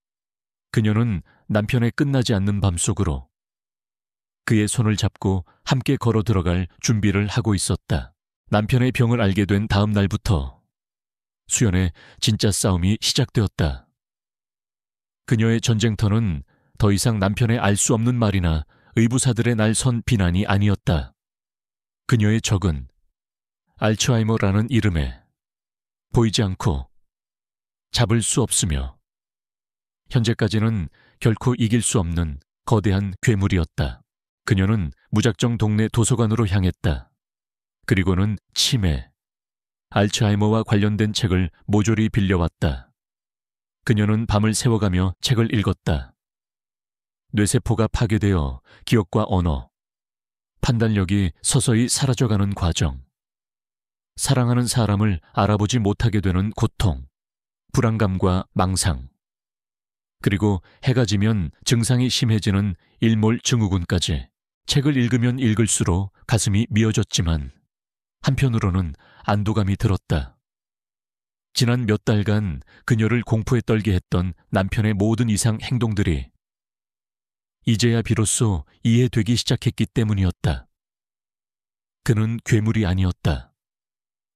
그녀는 남편의 끝나지 않는 밤 속으로 그의 손을 잡고 함께 걸어 들어갈 준비를 하고 있었다. 남편의 병을 알게 된 다음 날부터 수연의 진짜 싸움이 시작되었다. 그녀의 전쟁터는 더 이상 남편의 알 수 없는 말이나 의부사들의 날 선 비난이 아니었다. 그녀의 적은 알츠하이머라는 이름에 보이지 않고 잡을 수 없으며 현재까지는 결코 이길 수 없는 거대한 괴물이었다. 그녀는 무작정 동네 도서관으로 향했다. 그리고는 치매, 알츠하이머와 관련된 책을 모조리 빌려왔다. 그녀는 밤을 새워가며 책을 읽었다. 뇌세포가 파괴되어 기억과 언어, 판단력이 서서히 사라져가는 과정, 사랑하는 사람을 알아보지 못하게 되는 고통, 불안감과 망상, 그리고 해가 지면 증상이 심해지는 일몰증후군까지 책을 읽으면 읽을수록 가슴이 미어졌지만 한편으로는 안도감이 들었다. 지난 몇 달간 그녀를 공포에 떨게 했던 남편의 모든 이상 행동들이 이제야 비로소 이해되기 시작했기 때문이었다. 그는 괴물이 아니었다.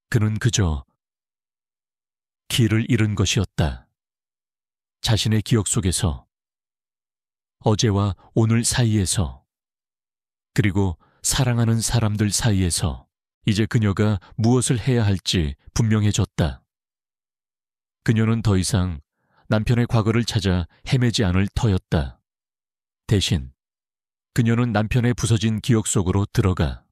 그는 그저 길을 잃은 것이었다. 자신의 기억 속에서, 어제와 오늘 사이에서, 그리고 사랑하는 사람들 사이에서 이제 그녀가 무엇을 해야 할지 분명해졌다. 그녀는 더 이상 남편의 과거를 찾아 헤매지 않을 터였다. 대신 그녀는 남편의 부서진 기억 속으로 들어가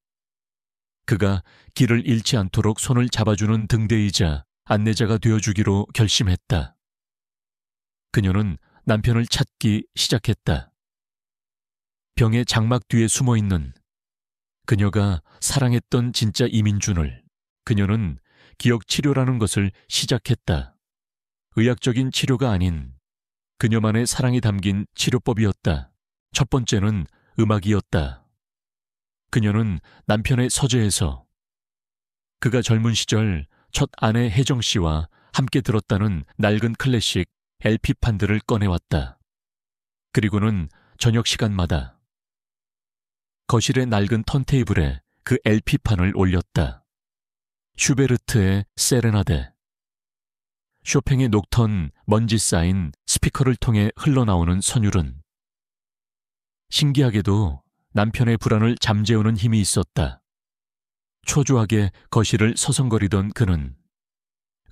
그가 길을 잃지 않도록 손을 잡아주는 등대이자 안내자가 되어주기로 결심했다. 그녀는 남편을 찾기 시작했다. 병의 장막 뒤에 숨어있는 그녀가 사랑했던 진짜 이민준을 그녀는 기억 치료라는 것을 시작했다. 의학적인 치료가 아닌 그녀만의 사랑이 담긴 치료법이었다. 첫 번째는 음악이었다. 그녀는 남편의 서재에서 그가 젊은 시절 첫 아내 혜정 씨와 함께 들었다는 낡은 클래식 LP판들을 꺼내왔다. 그리고는 저녁 시간마다 거실의 낡은 턴테이블에 그 LP판을 올렸다. 슈베르트의 세레나데, 쇼팽의 녹턴 먼지 쌓인 스피커를 통해 흘러나오는 선율은 신기하게도 남편의 불안을 잠재우는 힘이 있었다. 초조하게 거실을 서성거리던 그는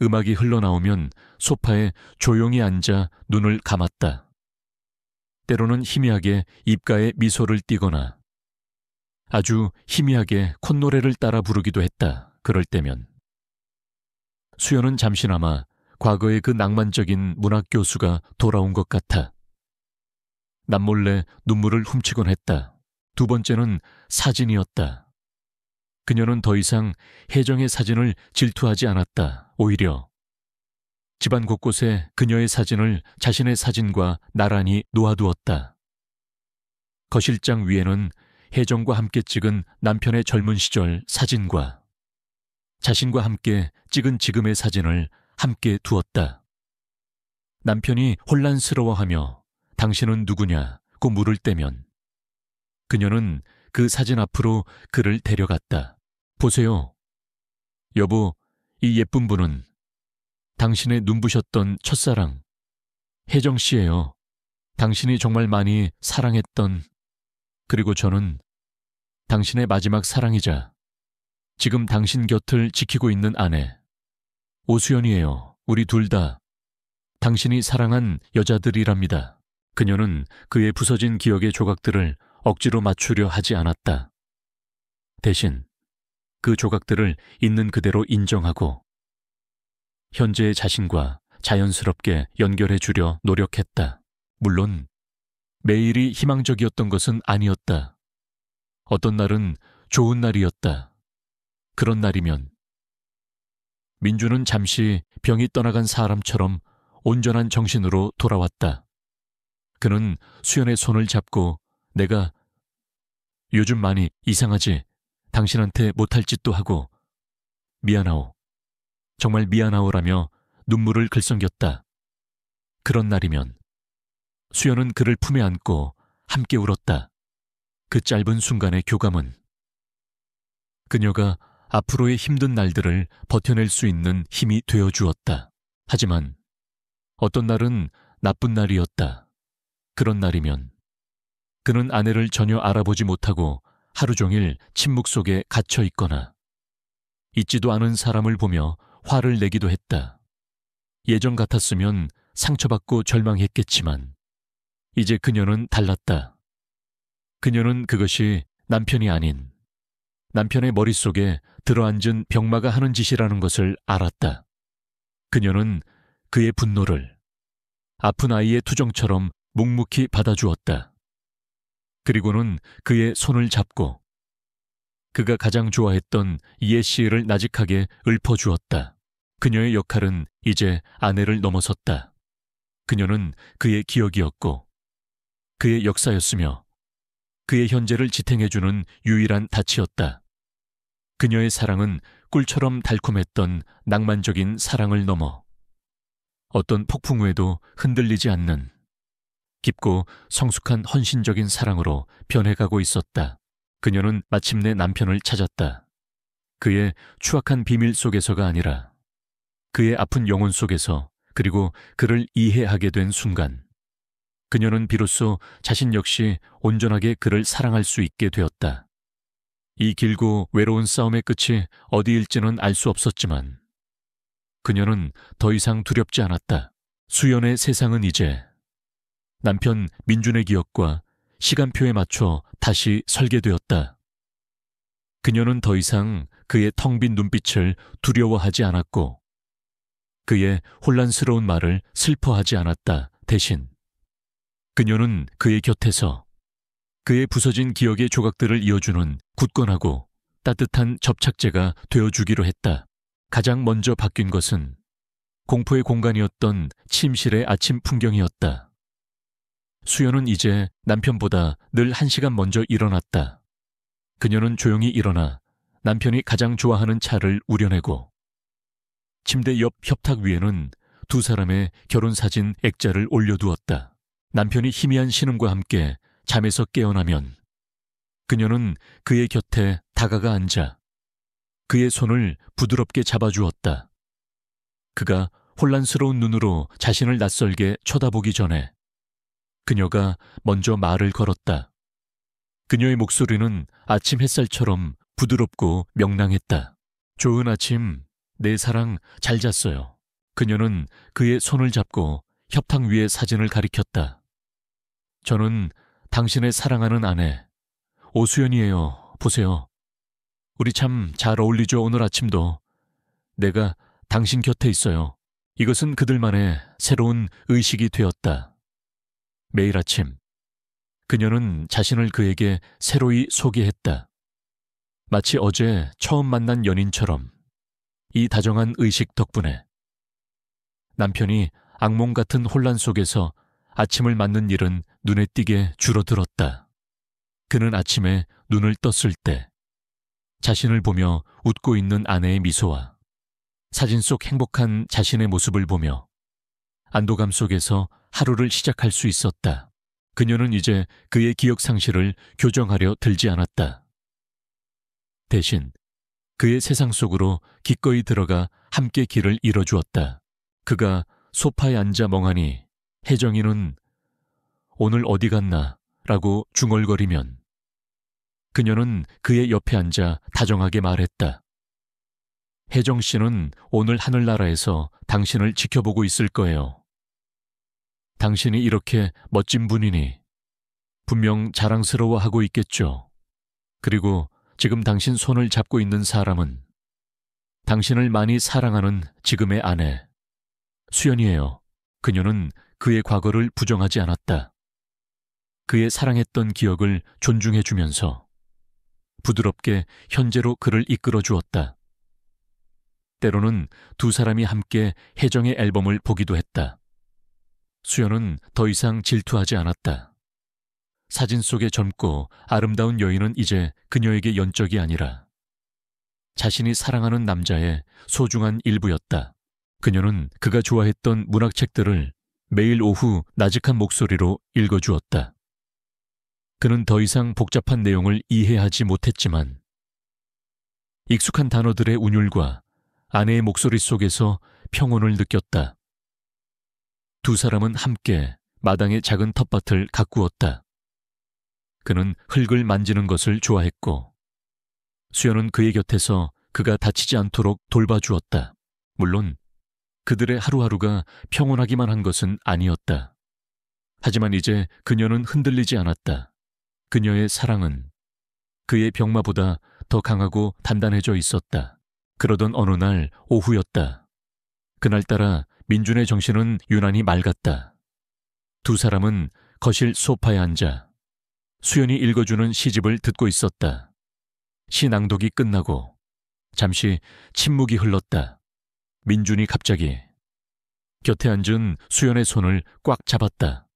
음악이 흘러나오면 소파에 조용히 앉아 눈을 감았다. 때로는 희미하게 입가에 미소를 띠거나 아주 희미하게 콧노래를 따라 부르기도 했다. 그럴 때면 수연은 잠시나마 과거의 그 낭만적인 문학 교수가 돌아온 것 같아 남몰래 눈물을 훔치곤 했다. 두 번째는 사진이었다. 그녀는 더 이상 혜정의 사진을 질투하지 않았다. 오히려 집안 곳곳에 그녀의 사진을 자신의 사진과 나란히 놓아두었다. 거실장 위에는 혜정과 함께 찍은 남편의 젊은 시절 사진과 자신과 함께 찍은 지금의 사진을 함께 두었다. 남편이 혼란스러워하며 당신은 누구냐고 물을 때면 그녀는 그 사진 앞으로 그를 데려갔다. 보세요. 여보, 이 예쁜 분은 당신의 눈부셨던 첫사랑 혜정 씨예요. 당신이 정말 많이 사랑했던, 그리고 저는 당신의 마지막 사랑이자 지금 당신 곁을 지키고 있는 아내 오수연이에요. 우리 둘 다 당신이 사랑한 여자들이랍니다. 그녀는 그의 부서진 기억의 조각들을 억지로 맞추려 하지 않았다. 대신 그 조각들을 있는 그대로 인정하고 현재의 자신과 자연스럽게 연결해 주려 노력했다. 물론 매일이 희망적이었던 것은 아니었다. 어떤 날은 좋은 날이었다. 그런 날이면 민주는 잠시 병이 떠나간 사람처럼 온전한 정신으로 돌아왔다. 그는 수연의 손을 잡고 내가 요즘 많이 이상하지? 당신한테 못할 짓도 하고 미안하오. 정말 미안하오라며 눈물을 글썽겼다. 그런 날이면 수연은 그를 품에 안고 함께 울었다. 그 짧은 순간의 교감은 그녀가 앞으로의 힘든 날들을 버텨낼 수 있는 힘이 되어주었다. 하지만 어떤 날은 나쁜 날이었다. 그런 날이면 그는 아내를 전혀 알아보지 못하고 하루 종일 침묵 속에 갇혀 있거나 잊지도 않은 사람을 보며 화를 내기도 했다. 예전 같았으면 상처받고 절망했겠지만 이제 그녀는 달랐다. 그녀는 그것이 남편이 아닌 남편의 머릿속에 들어앉은 병마가 하는 짓이라는 것을 알았다. 그녀는 그의 분노를 아픈 아이의 투정처럼 묵묵히 받아주었다. 그리고는 그의 손을 잡고 그가 가장 좋아했던 이에시를 나직하게 읊어주었다. 그녀의 역할은 이제 아내를 넘어섰다. 그녀는 그의 기억이었고 그의 역사였으며 그의 현재를 지탱해주는 유일한 닻이었다. 그녀의 사랑은 꿀처럼 달콤했던 낭만적인 사랑을 넘어 어떤 폭풍 후에도 흔들리지 않는 깊고 성숙한 헌신적인 사랑으로 변해가고 있었다. 그녀는 마침내 남편을 찾았다. 그의 추악한 비밀 속에서가 아니라 그의 아픈 영혼 속에서, 그리고 그를 이해하게 된 순간 그녀는 비로소 자신 역시 온전하게 그를 사랑할 수 있게 되었다. 이 길고 외로운 싸움의 끝이 어디일지는 알 수 없었지만 그녀는 더 이상 두렵지 않았다. 수연의 세상은 이제 남편 민준의 기억과 시간표에 맞춰 다시 설계되었다. 그녀는 더 이상 그의 텅 빈 눈빛을 두려워하지 않았고 그의 혼란스러운 말을 슬퍼하지 않았다. 대신 그녀는 그의 곁에서 그의 부서진 기억의 조각들을 이어주는 굳건하고 따뜻한 접착제가 되어주기로 했다. 가장 먼저 바뀐 것은 공포의 공간이었던 침실의 아침 풍경이었다. 수연은 이제 남편보다 늘 1시간 먼저 일어났다. 그녀는 조용히 일어나 남편이 가장 좋아하는 차를 우려내고 침대 옆 협탁 위에는 두 사람의 결혼사진 액자를 올려두었다. 남편이 희미한 신음과 함께 잠에서 깨어나면 그녀는 그의 곁에 다가가 앉아 그의 손을 부드럽게 잡아주었다. 그가 혼란스러운 눈으로 자신을 낯설게 쳐다보기 전에 그녀가 먼저 말을 걸었다. 그녀의 목소리는 아침 햇살처럼 부드럽고 명랑했다. 좋은 아침, 내 사랑 잘 잤어요. 그녀는 그의 손을 잡고 협탁 위의 사진을 가리켰다. 저는 당신의 사랑하는 아내 오수연이에요. 보세요. 우리 참 잘 어울리죠. 오늘 아침도 내가 당신 곁에 있어요. 이것은 그들만의 새로운 의식이 되었다. 매일 아침 그녀는 자신을 그에게 새로이 소개했다. 마치 어제 처음 만난 연인처럼. 이 다정한 의식 덕분에 남편이 악몽 같은 혼란 속에서 아침을 맞는 일은 눈에 띄게 줄어들었다. 그는 아침에 눈을 떴을 때 자신을 보며 웃고 있는 아내의 미소와 사진 속 행복한 자신의 모습을 보며 안도감 속에서 하루를 시작할 수 있었다. 그녀는 이제 그의 기억 상실을 교정하려 들지 않았다. 대신 그의 세상 속으로 기꺼이 들어가 함께 길을 잃어주었다. 그가 소파에 앉아 멍하니 혜정이는 오늘 어디 갔나? 라고 중얼거리면 그녀는 그의 옆에 앉아 다정하게 말했다. 혜정 씨는 오늘 하늘나라에서 당신을 지켜보고 있을 거예요. 당신이 이렇게 멋진 분이니 분명 자랑스러워하고 있겠죠. 그리고 지금 당신 손을 잡고 있는 사람은 당신을 많이 사랑하는 지금의 아내 수연이에요. 그녀는 그의 과거를 부정하지 않았다. 그의 사랑했던 기억을 존중해주면서 부드럽게 현재로 그를 이끌어 주었다. 때로는 두 사람이 함께 혜정의 앨범을 보기도 했다. 수연은 더 이상 질투하지 않았다. 사진 속의 젊고 아름다운 여인은 이제 그녀에게 연적이 아니라 자신이 사랑하는 남자의 소중한 일부였다. 그녀는 그가 좋아했던 문학책들을 매일 오후 나직한 목소리로 읽어주었다. 그는 더 이상 복잡한 내용을 이해하지 못했지만 익숙한 단어들의 운율과 아내의 목소리 속에서 평온을 느꼈다. 두 사람은 함께 마당의 작은 텃밭을 가꾸었다. 그는 흙을 만지는 것을 좋아했고 수연은 그의 곁에서 그가 다치지 않도록 돌봐주었다. 물론 그들의 하루하루가 평온하기만 한 것은 아니었다. 하지만 이제 그녀는 흔들리지 않았다. 그녀의 사랑은 그의 병마보다 더 강하고 단단해져 있었다. 그러던 어느 날 오후였다. 그날따라 민준의 정신은 유난히 맑았다. 두 사람은 거실 소파에 앉아 수연이 읽어주는 시집을 듣고 있었다. 시 낭독이 끝나고 잠시 침묵이 흘렀다. 민준이 갑자기 곁에 앉은 수연의 손을 꽉 잡았다.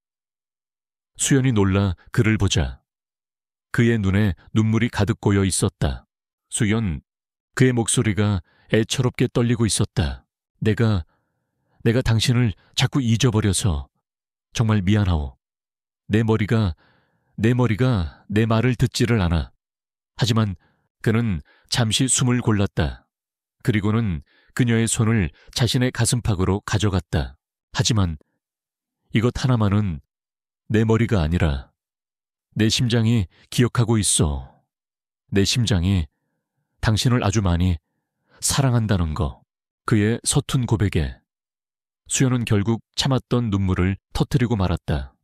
수연이 놀라 그를 보자 그의 눈에 눈물이 가득 고여 있었다. 수연, 그의 목소리가 애처롭게 떨리고 있었다. 내가 당신을 자꾸 잊어버려서 정말 미안하오. 내 머리가 내 말을 듣지를 않아. 하지만 그는 잠시 숨을 골랐다. 그리고는 그녀의 손을 자신의 가슴팍으로 가져갔다. 하지만 이것 하나만은 내 머리가 아니라 내 심장이 기억하고 있어. 내 심장이 당신을 아주 많이 사랑한다는 거. 그의 서툰 고백에 수연은 결국 참았던 눈물을 터뜨리고 말았다.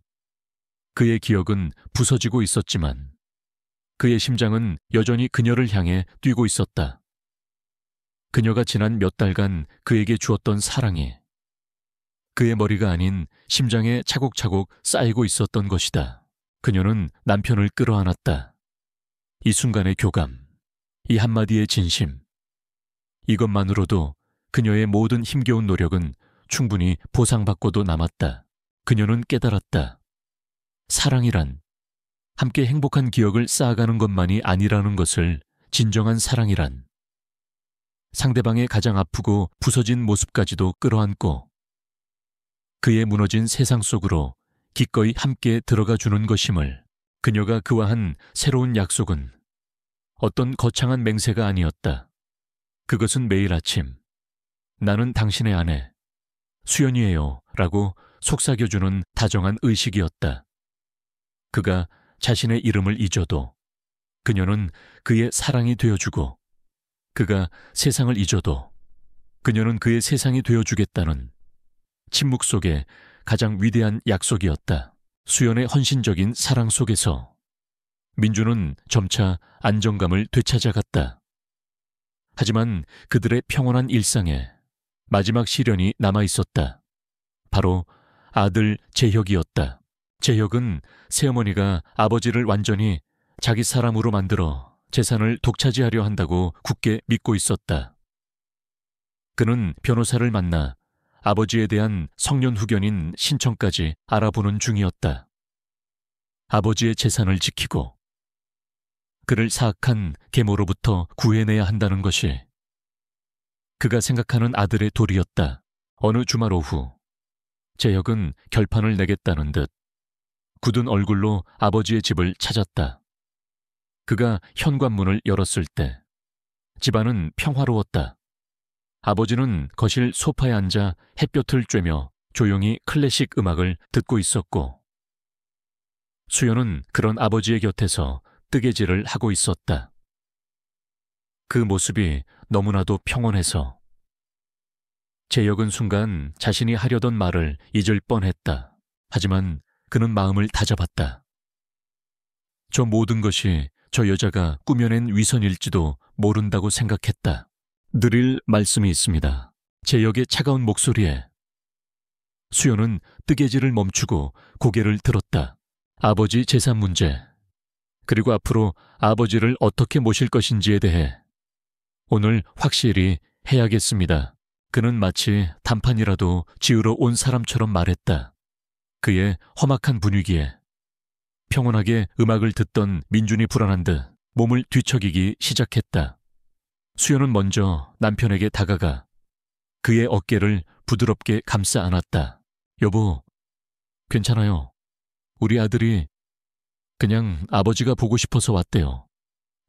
그의 기억은 부서지고 있었지만 그의 심장은 여전히 그녀를 향해 뛰고 있었다. 그녀가 지난 몇 달간 그에게 주었던 사랑이 그의 머리가 아닌 심장에 차곡차곡 쌓이고 있었던 것이다. 그녀는 남편을 끌어안았다. 이 순간의 교감, 이 한마디의 진심, 이것만으로도 그녀의 모든 힘겨운 노력은 충분히 보상받고도 남았다. 그녀는 깨달았다. 사랑이란 함께 행복한 기억을 쌓아가는 것만이 아니라는 것을, 진정한 사랑이란 상대방의 가장 아프고 부서진 모습까지도 끌어안고 그의 무너진 세상 속으로 기꺼이 함께 들어가 주는 것임을. 그녀가 그와 한 새로운 약속은 어떤 거창한 맹세가 아니었다. 그것은 매일 아침 나는 당신의 아내 수연이에요 라고 속삭여주는 다정한 의식이었다. 그가 자신의 이름을 잊어도 그녀는 그의 사랑이 되어주고, 그가 세상을 잊어도 그녀는 그의 세상이 되어주겠다는 침묵 속에 가장 위대한 약속이었다. 수연의 헌신적인 사랑 속에서 민주는 점차 안정감을 되찾아갔다. 하지만 그들의 평온한 일상에 마지막 시련이 남아있었다. 바로 아들 재혁이었다. 재혁은 새어머니가 아버지를 완전히 자기 사람으로 만들어 재산을 독차지하려 한다고 굳게 믿고 있었다. 그는 변호사를 만나 아버지에 대한 성년 후견인 신청까지 알아보는 중이었다. 아버지의 재산을 지키고 그를 사악한 계모로부터 구해내야 한다는 것이 그가 생각하는 아들의 도리였다. 어느 주말 오후 재혁은 결판을 내겠다는 듯 굳은 얼굴로 아버지의 집을 찾았다. 그가 현관문을 열었을 때 집안은 평화로웠다. 아버지는 거실 소파에 앉아 햇볕을 쬐며 조용히 클래식 음악을 듣고 있었고, 수연은 그런 아버지의 곁에서 뜨개질을 하고 있었다. 그 모습이 너무나도 평온해서 재혁은 순간 자신이 하려던 말을 잊을 뻔했다. 하지만 그는 마음을 다잡았다. 저 모든 것이 저 여자가 꾸며낸 위선일지도 모른다고 생각했다. 드릴 말씀이 있습니다. 재혁의 차가운 목소리에 수연은 뜨개질을 멈추고 고개를 들었다. 아버지 재산 문제, 그리고 앞으로 아버지를 어떻게 모실 것인지에 대해 오늘 확실히 해야겠습니다. 그는 마치 단판이라도 지으러 온 사람처럼 말했다. 그의 험악한 분위기에 평온하게 음악을 듣던 민준이 불안한 듯 몸을 뒤척이기 시작했다. 수연은 먼저 남편에게 다가가 그의 어깨를 부드럽게 감싸 안았다. 여보, 괜찮아요. 우리 아들이 그냥 아버지가 보고 싶어서 왔대요.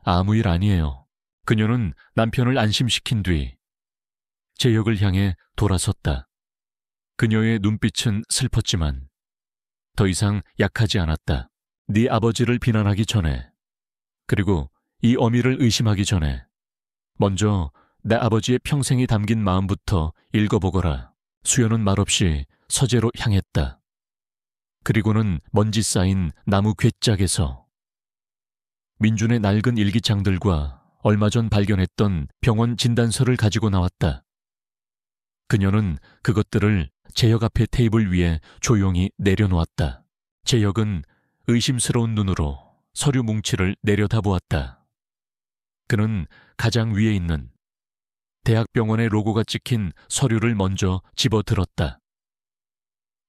아무 일 아니에요. 그녀는 남편을 안심시킨 뒤 재혁을 향해 돌아섰다. 그녀의 눈빛은 슬펐지만 더 이상 약하지 않았다. 네 아버지를 비난하기 전에, 그리고 이 어미를 의심하기 전에 먼저 내 아버지의 평생이 담긴 마음부터 읽어보거라. 수연은 말없이 서재로 향했다. 그리고는 먼지 쌓인 나무 괴짝에서 민준의 낡은 일기장들과 얼마 전 발견했던 병원 진단서를 가지고 나왔다. 그녀는 그것들을 재혁 앞의 테이블 위에 조용히 내려놓았다. 재혁은 의심스러운 눈으로 서류 뭉치를 내려다보았다. 그는 가장 위에 있는 대학병원의 로고가 찍힌 서류를 먼저 집어들었다.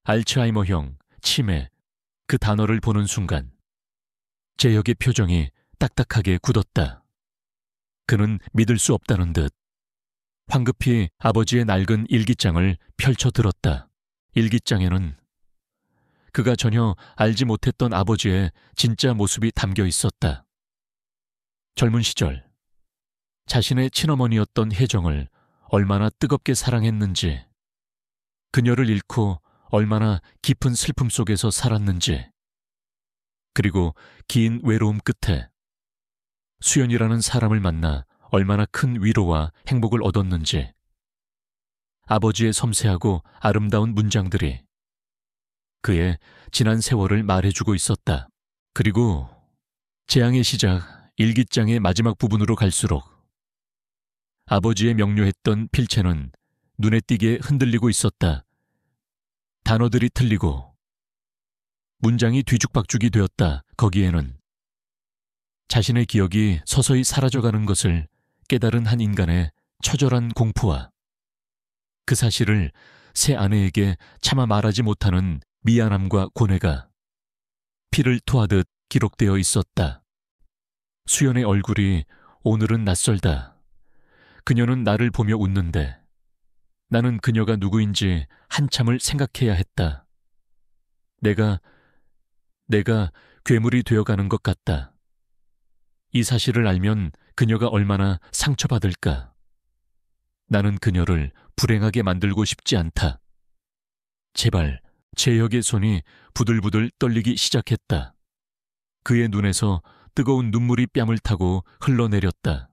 알츠하이머형, 치매, 그 단어를 보는 순간 제혁의 표정이 딱딱하게 굳었다. 그는 믿을 수 없다는 듯 황급히 아버지의 낡은 일기장을 펼쳐들었다. 일기장에는 그가 전혀 알지 못했던 아버지의 진짜 모습이 담겨 있었다. 젊은 시절 자신의 친어머니였던 혜정을 얼마나 뜨겁게 사랑했는지, 그녀를 잃고 얼마나 깊은 슬픔 속에서 살았는지, 그리고 긴 외로움 끝에 수연이라는 사람을 만나 얼마나 큰 위로와 행복을 얻었는지, 아버지의 섬세하고 아름다운 문장들이 그의 지난 세월을 말해주고 있었다. 그리고 재앙의 시작 일기장의 마지막 부분으로 갈수록 아버지의 명료했던 필체는 눈에 띄게 흔들리고 있었다. 단어들이 틀리고 문장이 뒤죽박죽이 되었다. 거기에는 자신의 기억이 서서히 사라져가는 것을 깨달은 한 인간의 처절한 공포와 그 사실을 새 아내에게 차마 말하지 못하는 미안함과 고뇌가 피를 토하듯 기록되어 있었다. 수연의 얼굴이 오늘은 낯설다. 그녀는 나를 보며 웃는데 나는 그녀가 누구인지 한참을 생각해야 했다. 내가 괴물이 되어가는 것 같다. 이 사실을 알면 그녀가 얼마나 상처받을까. 나는 그녀를 불행하게 만들고 싶지 않다. 제발. 재혁의 손이 부들부들 떨리기 시작했다. 그의 눈에서 뜨거운 눈물이 뺨을 타고 흘러내렸다.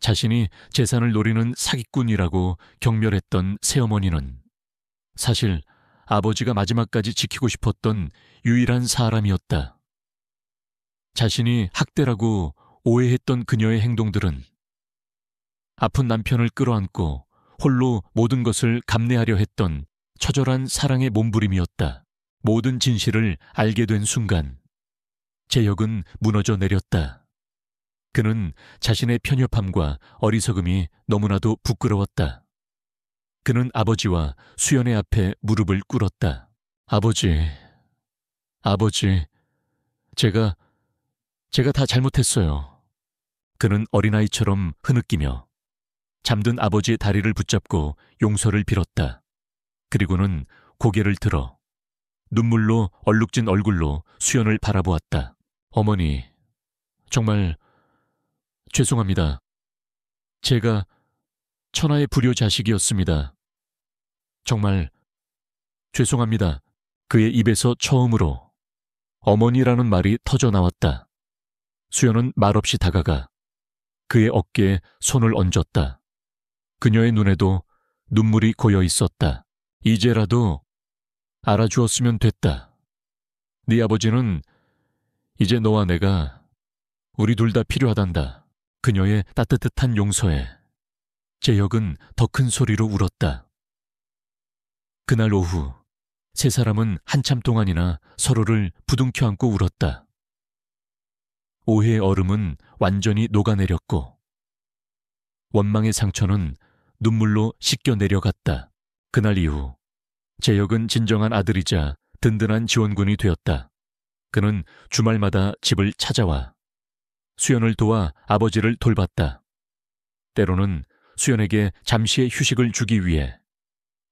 자신이 재산을 노리는 사기꾼이라고 경멸했던 새어머니는 사실 아버지가 마지막까지 지키고 싶었던 유일한 사람이었다. 자신이 학대라고 오해했던 그녀의 행동들은 아픈 남편을 끌어안고 홀로 모든 것을 감내하려 했던 처절한 사랑의 몸부림이었다. 모든 진실을 알게 된 순간 재혁은 무너져 내렸다. 그는 자신의 편협함과 어리석음이 너무나도 부끄러웠다. 그는 아버지와 수연의 앞에 무릎을 꿇었다. 아버지, 제가 다 잘못했어요. 그는 어린아이처럼 흐느끼며 잠든 아버지의 다리를 붙잡고 용서를 빌었다. 그리고는 고개를 들어 눈물로 얼룩진 얼굴로 수연을 바라보았다. 어머니, 정말 죄송합니다. 제가 천하의 불효자식이었습니다. 정말 죄송합니다. 그의 입에서 처음으로 어머니라는 말이 터져 나왔다. 수연은 말없이 다가가 그의 어깨에 손을 얹었다. 그녀의 눈에도 눈물이 고여 있었다. 이제라도 알아주었으면 됐다. 네 아버지는 이제 너와 내가 우리 둘 다 필요하단다. 그녀의 따뜻한 용서에 재혁은 더 큰 소리로 울었다. 그날 오후 세 사람은 한참 동안이나 서로를 부둥켜 안고 울었다. 오해의 얼음은 완전히 녹아내렸고 원망의 상처는 눈물로 씻겨 내려갔다. 그날 이후 재혁은 진정한 아들이자 든든한 지원군이 되었다. 그는 주말마다 집을 찾아와 수연을 도와 아버지를 돌봤다. 때로는 수연에게 잠시의 휴식을 주기 위해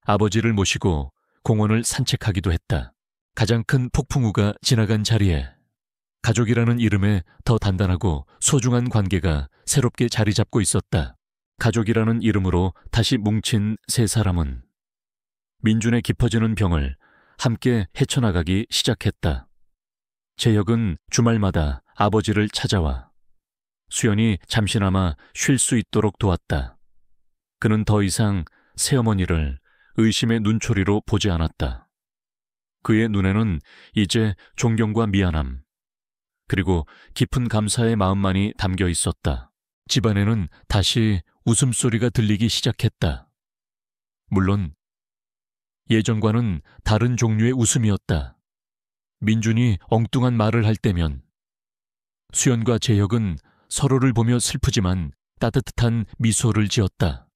아버지를 모시고 공원을 산책하기도 했다. 가장 큰 폭풍우가 지나간 자리에 가족이라는 이름에 더 단단하고 소중한 관계가 새롭게 자리 잡고 있었다. 가족이라는 이름으로 다시 뭉친 세 사람은 민준의 깊어지는 병을 함께 헤쳐나가기 시작했다. 재혁은 주말마다 아버지를 찾아와 수연이 잠시나마 쉴 수 있도록 도왔다. 그는 더 이상 새어머니를 의심의 눈초리로 보지 않았다. 그의 눈에는 이제 존경과 미안함, 그리고 깊은 감사의 마음만이 담겨 있었다. 집안에는 다시 웃음소리가 들리기 시작했다. 물론 예전과는 다른 종류의 웃음이었다. 민준이 엉뚱한 말을 할 때면 수연과 재혁은 서로를 보며 슬프지만 따뜻한 미소를 지었다.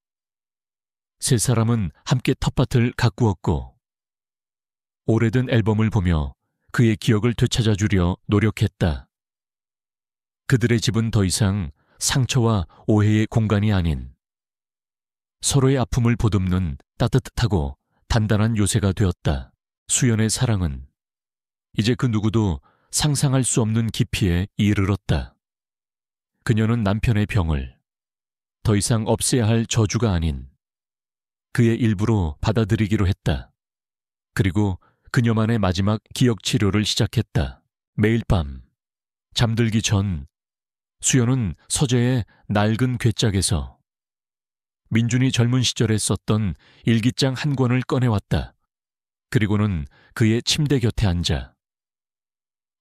세 사람은 함께 텃밭을 가꾸었고 오래된 앨범을 보며 그의 기억을 되찾아주려 노력했다. 그들의 집은 더 이상 상처와 오해의 공간이 아닌 서로의 아픔을 보듬는 따뜻하고 단단한 요새가 되었다. 수연의 사랑은 이제 그 누구도 상상할 수 없는 깊이에 이르렀다. 그녀는 남편의 병을 더 이상 없애야 할 저주가 아닌 그의 일부로 받아들이기로 했다. 그리고 그녀만의 마지막 기억 치료를 시작했다. 매일 밤 잠들기 전 수연은 서재의 낡은 괴짝에서 민준이 젊은 시절에 썼던 일기장 한 권을 꺼내왔다. 그리고는 그의 침대 곁에 앉아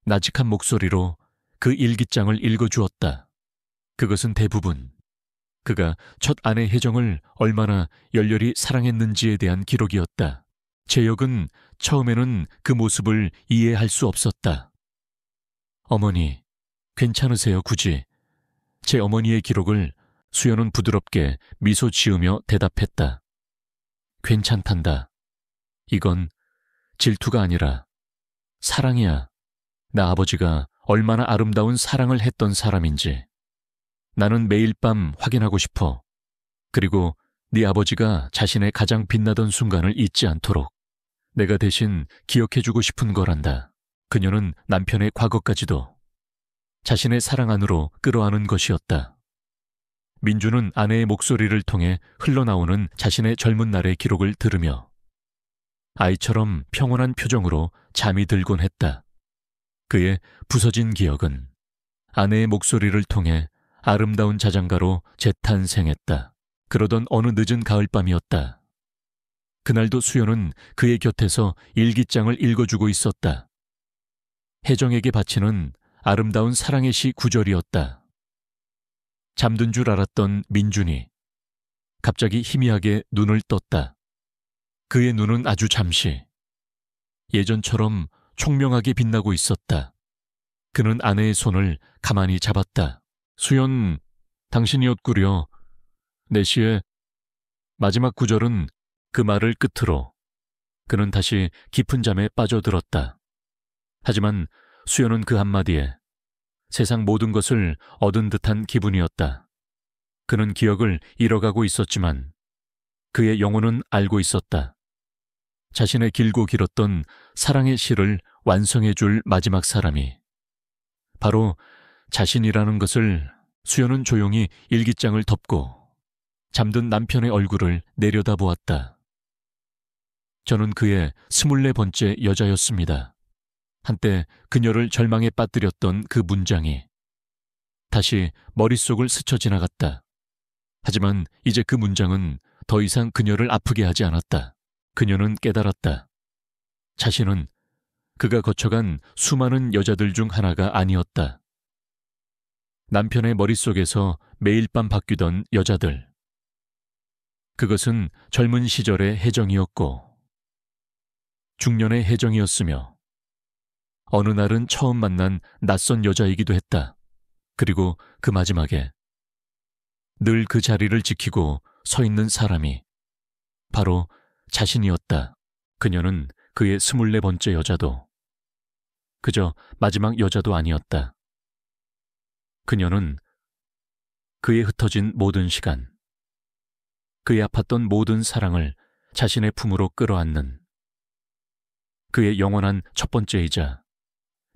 나직한 목소리로 그 일기장을 읽어주었다. 그것은 대부분 그가 첫 아내 혜정을 얼마나 열렬히 사랑했는지에 대한 기록이었다. 재혁은 처음에는 그 모습을 이해할 수 없었다. 어머니, 괜찮으세요, 굳이? 제 어머니의 기록을 수연은 부드럽게 미소 지으며 대답했다. 괜찮단다. 이건 질투가 아니라 사랑이야. 나 아버지가 얼마나 아름다운 사랑을 했던 사람인지. 나는 매일 밤 확인하고 싶어. 그리고 네 아버지가 자신의 가장 빛나던 순간을 잊지 않도록 내가 대신 기억해주고 싶은 거란다. 그녀는 남편의 과거까지도 자신의 사랑 안으로 끌어안은 것이었다. 민주는 아내의 목소리를 통해 흘러나오는 자신의 젊은 날의 기록을 들으며 아이처럼 평온한 표정으로 잠이 들곤 했다. 그의 부서진 기억은 아내의 목소리를 통해 아름다운 자장가로 재탄생했다. 그러던 어느 늦은 가을밤이었다. 그날도 수연은 그의 곁에서 일기장을 읽어주고 있었다. 혜정에게 바치는 아름다운 사랑의 시 구절이었다. 잠든 줄 알았던 민준이 갑자기 희미하게 눈을 떴다. 그의 눈은 아주 잠시 예전처럼 총명하게 빛나고 있었다. 그는 아내의 손을 가만히 잡았다. 수연, 당신이었구려. 내 시의 마지막 구절은 그 말을 끝으로 그는 다시 깊은 잠에 빠져들었다. 하지만 수연은 그 한마디에 세상 모든 것을 얻은 듯한 기분이었다. 그는 기억을 잃어가고 있었지만 그의 영혼은 알고 있었다. 자신의 길고 길었던 사랑의 시를 완성해줄 마지막 사람이 바로 자신이라는 것을 수연은 조용히 일기장을 덮고 잠든 남편의 얼굴을 내려다보았다. 저는 그의 24번째 여자였습니다. 한때 그녀를 절망에 빠뜨렸던 그 문장이 다시 머릿속을 스쳐 지나갔다. 하지만 이제 그 문장은 더 이상 그녀를 아프게 하지 않았다. 그녀는 깨달았다. 자신은 그가 거쳐간 수많은 여자들 중 하나가 아니었다. 남편의 머릿속에서 매일 밤 바뀌던 여자들. 그것은 젊은 시절의 혜정이었고 중년의 혜정이었으며 어느 날은 처음 만난 낯선 여자이기도 했다. 그리고 그 마지막에 늘 그 자리를 지키고 서 있는 사람이 바로 자신이었다. 그녀는 그의 24번째 여자도 그저 마지막 여자도 아니었다. 그녀는 그의 흩어진 모든 시간, 그의 아팠던 모든 사랑을 자신의 품으로 끌어안는 그의 영원한 첫 번째이자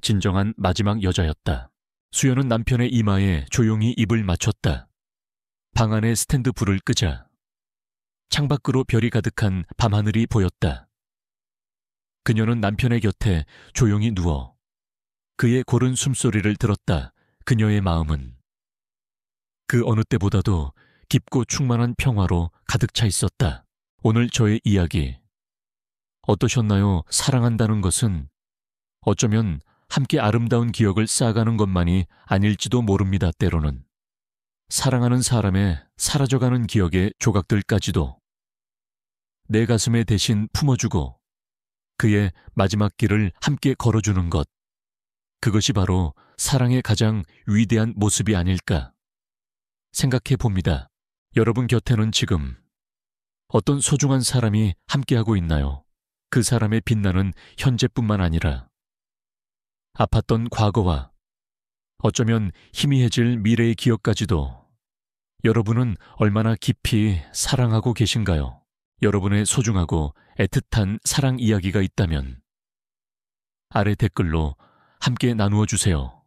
진정한 마지막 여자였다. 수연은 남편의 이마에 조용히 입을 맞췄다. 방 안의 스탠드 불을 끄자 창밖으로 별이 가득한 밤하늘이 보였다. 그녀는 남편의 곁에 조용히 누워 그의 고른 숨소리를 들었다. 그녀의 마음은 그 어느 때보다도 깊고 충만한 평화로 가득 차 있었다. 오늘 저의 이야기 어떠셨나요? 사랑한다는 것은 어쩌면 함께 아름다운 기억을 쌓아가는 것만이 아닐지도 모릅니다. 때로는 사랑하는 사람의 사라져가는 기억의 조각들까지도 내 가슴에 대신 품어주고 그의 마지막 길을 함께 걸어주는 것, 그것이 바로 사랑의 가장 위대한 모습이 아닐까 생각해 봅니다. 여러분 곁에는 지금 어떤 소중한 사람이 함께하고 있나요? 그 사람의 빛나는 현재뿐만 아니라 아팠던 과거와 어쩌면 희미해질 미래의 기억까지도 여러분은 얼마나 깊이 사랑하고 계신가요? 여러분의 소중하고 애틋한 사랑 이야기가 있다면 아래 댓글로 함께 나누어 주세요.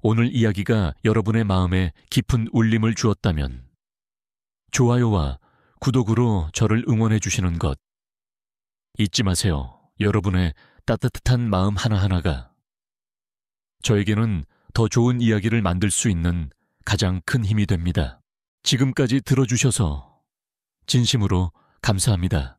오늘 이야기가 여러분의 마음에 깊은 울림을 주었다면 좋아요와 구독으로 저를 응원해 주시는 것 잊지 마세요. 여러분의 따뜻한 마음 하나하나가 저에게는 더 좋은 이야기를 만들 수 있는 가장 큰 힘이 됩니다. 지금까지 들어주셔서 진심으로 감사합니다.